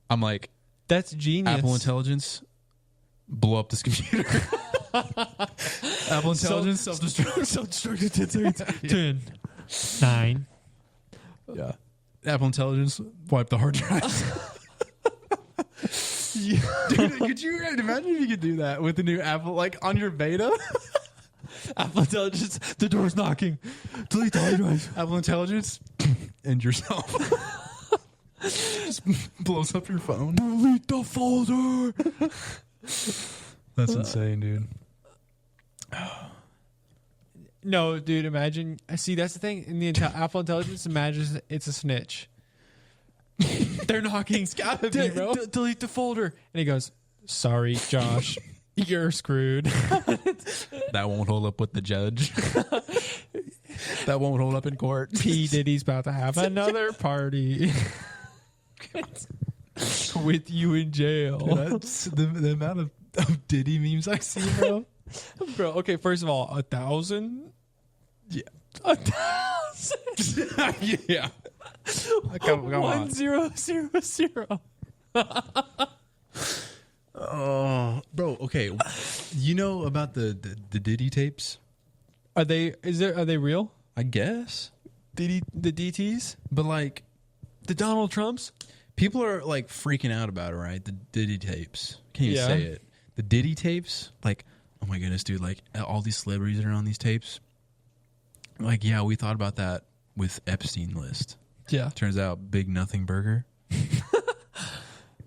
I'm like, That's genius. Apple Intelligence, blow up this computer. Apple Intelligence, self-destruct. Self-destruct 10 seconds. 10, 9. Yeah. Apple Intelligence, wipe the hard drive. Dude, could you imagine if you could do that with the new Apple, like on your beta? Apple Intelligence, the door's knocking. Delete the hard drive. Apple Intelligence, end yourself. Just blows up your phone. Delete the folder. That's insane, dude. No, dude, imagine. See, that's the thing. In the Apple Intelligence, imagine it's a snitch. They're knocking. It's gotta be, bro. Delete the folder. And he goes, sorry, Josh. You're screwed. That won't hold up with the judge. That won't hold up in court. P. Diddy's about to have another party. With you in jail. That's the amount of Diddy memes I see, bro. Bro, okay, first of all, 1,000? Yeah. 1,000? Yeah. Come on. 1000. Oh, bro. Okay, you know about the Diddy tapes? Are they real? I guess, The DTs? but like The Donald Trumps? people are like freaking out about it, right? The Diddy tapes. Can't even Yeah. say it. The Diddy tapes. Like, oh my goodness, dude! Like all these celebrities that are on these tapes. Like, yeah, we thought about that with Epstein list. Yeah. Turns out, big nothing burger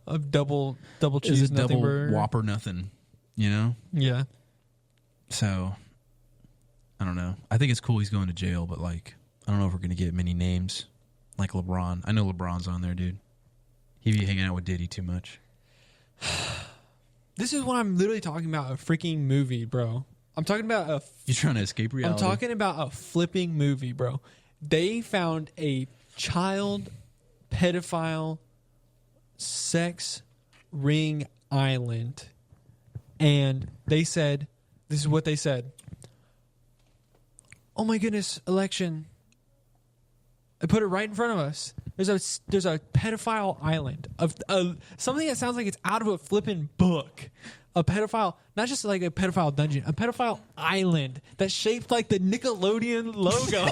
A double is cheese a nothing double burger. Whopper nothing. You know. Yeah. So, I don't know. I think it's cool he's going to jail, but like, I don't know if we're gonna get many names like LeBron. I know LeBron's on there, dude. He be hanging out with Diddy too much. This is what I'm literally talking about, a freaking movie, bro. I'm talking about You're trying to escape reality. I'm talking about a flipping movie, bro. They found a child pedophile sex ring island, and they said, this is what they said. Oh my goodness, election. I put it right in front of us. There's a pedophile island of something that sounds like it's out of a flipping book. A pedophile, not just like a pedophile dungeon, a pedophile island that's shaped like the Nickelodeon logo.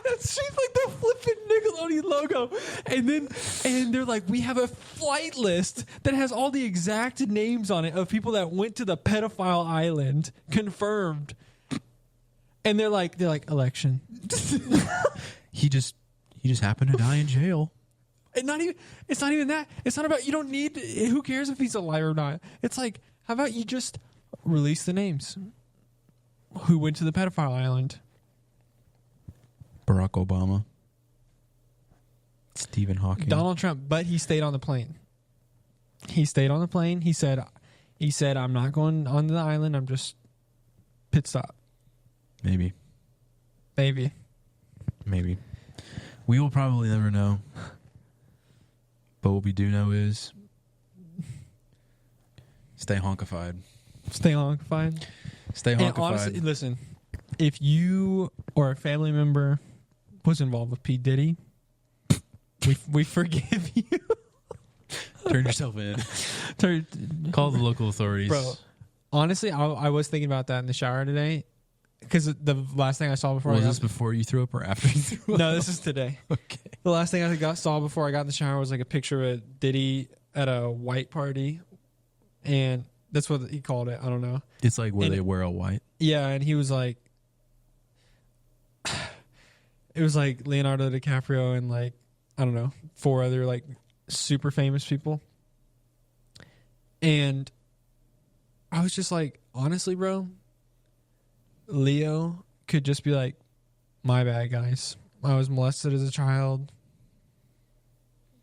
That's shaped like the flipping Nickelodeon logo. And they're like, we have a flight list that has all the exact names on it of people that went to the pedophile island, confirmed. And they're like election. He just happened to die in jail. It's not even that. It's not about, you don't need, who cares if he's alive or not? It's like, how about you just release the names? Who went to the pedophile island? Barack Obama, Stephen Hawking, Donald Trump, but he stayed on the plane. He stayed on the plane. He said, I'm not going on the island. I'm just pit stop. Maybe. We will probably never know. But what we do know is stay honkified. Stay honkified. Stay And honkified. honestly, listen, if you or a family member was involved with P. Diddy, we forgive you. Turn yourself in. Call the local authorities. Bro, honestly, I was thinking about that in the shower today. Because the last thing I saw before Was this before you threw up or after you threw up? No, this is today. Okay. The last thing I saw before I got in the shower was like a picture of Diddy at a white party. And that's what he called it. I don't know. It's like where And they wear all white. Yeah, and he was like, it was like Leonardo DiCaprio and like, I don't know, 4 other like super famous people. And I was just like, honestly, bro, Leo could just be like, my bad, guys. I was molested as a child.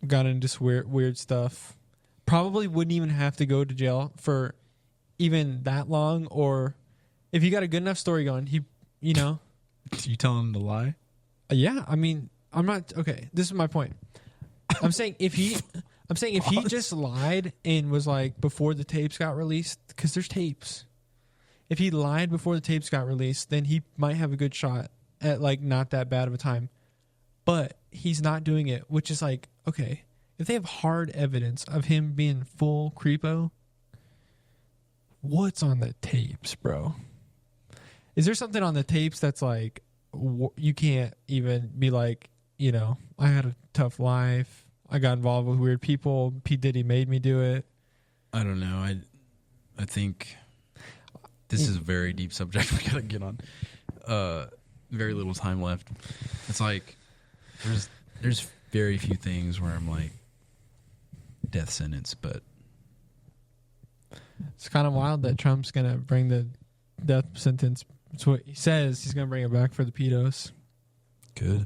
Got into this weird stuff. Probably wouldn't even have to go to jail for even that long. Or if he got a good enough story going, you telling him to lie? Yeah, I mean, I'm not okay. This is my point. I'm saying if he just lied and was like before the tapes got released, because there's tapes. If he lied before the tapes got released, then he might have a good shot at like not that bad of a time. But he's not doing it, which is like, okay, if they have hard evidence of him being full creepo, what's on the tapes, bro? Is there something on the tapes that's like, you can't even be like, you know, I had a tough life, I got involved with weird people, P. Diddy made me do it? I don't know. I think this is a very deep subject we gotta get on. Very little time left. It's like there's very few things where I'm like death sentence, but it's kind of wild that Trump's gonna bring the death sentence. That's what he says. He's gonna bring it back for the pedos. good.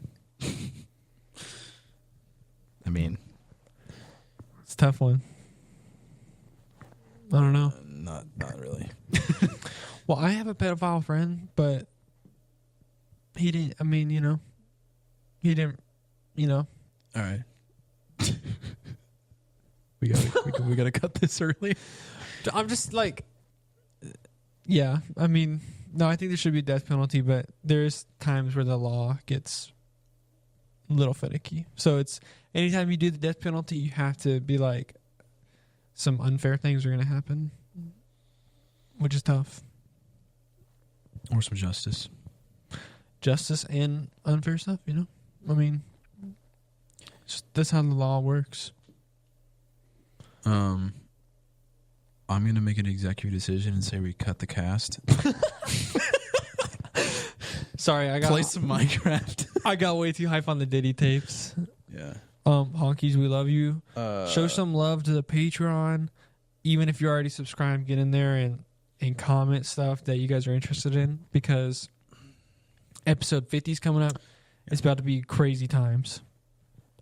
I mean, It's a tough one. I don't know. not really. Well, I have a pedophile friend, but he didn't. I mean, you know, he didn't. You know, All right. we gotta cut this early. I'm just like, yeah. I mean, no, I think there should be a death penalty, but there's times where the law gets a little finicky. So it's anytime you do the death penalty, you have to be like, some unfair things are going to happen, which is tough. Or some justice. Justice and unfair stuff, you know? I mean, that's how the law works. I'm gonna make an executive decision and say we cut the cast. Sorry, I got Play some Minecraft. I got way too hype on the Diddy tapes. Yeah. Honkies, we love you. Show some love to the Patreon. Even if you're already subscribed, get in there and comment stuff that you guys are interested in, because episode 50 is coming up. It's about to be crazy times.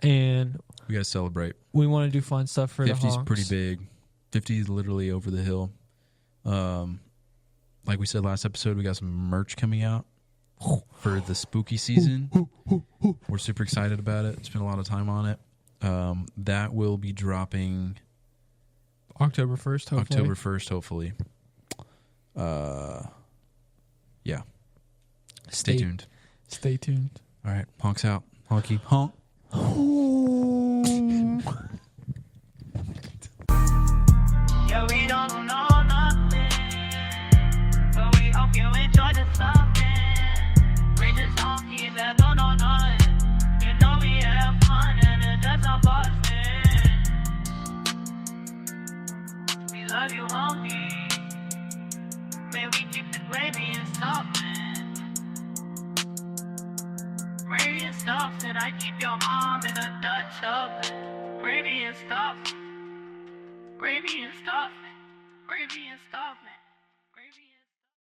And We gotta celebrate. we want to do fun stuff for the 50's honks. pretty big. 50 is literally over the hill. Like we said last episode, we got some merch coming out for the spooky season. We're super excited about it. Spent a lot of time on it. That will be dropping October 1st, hopefully. October 1st, hopefully. Yeah. Stay tuned. Stay tuned. All right. Honks out. Honky. Honk. Yeah, we don't know nothing, but we hope you enjoy the something. We just talking that don't know nothing. You know we have fun and it doesn't bust it. We love you, homie. May we keep the gravy and stuffing. Gravy and stuff, and I keep your mom in a Dutch oven. Gravy and stuff. Gravy and stuff. Gravy and stuff.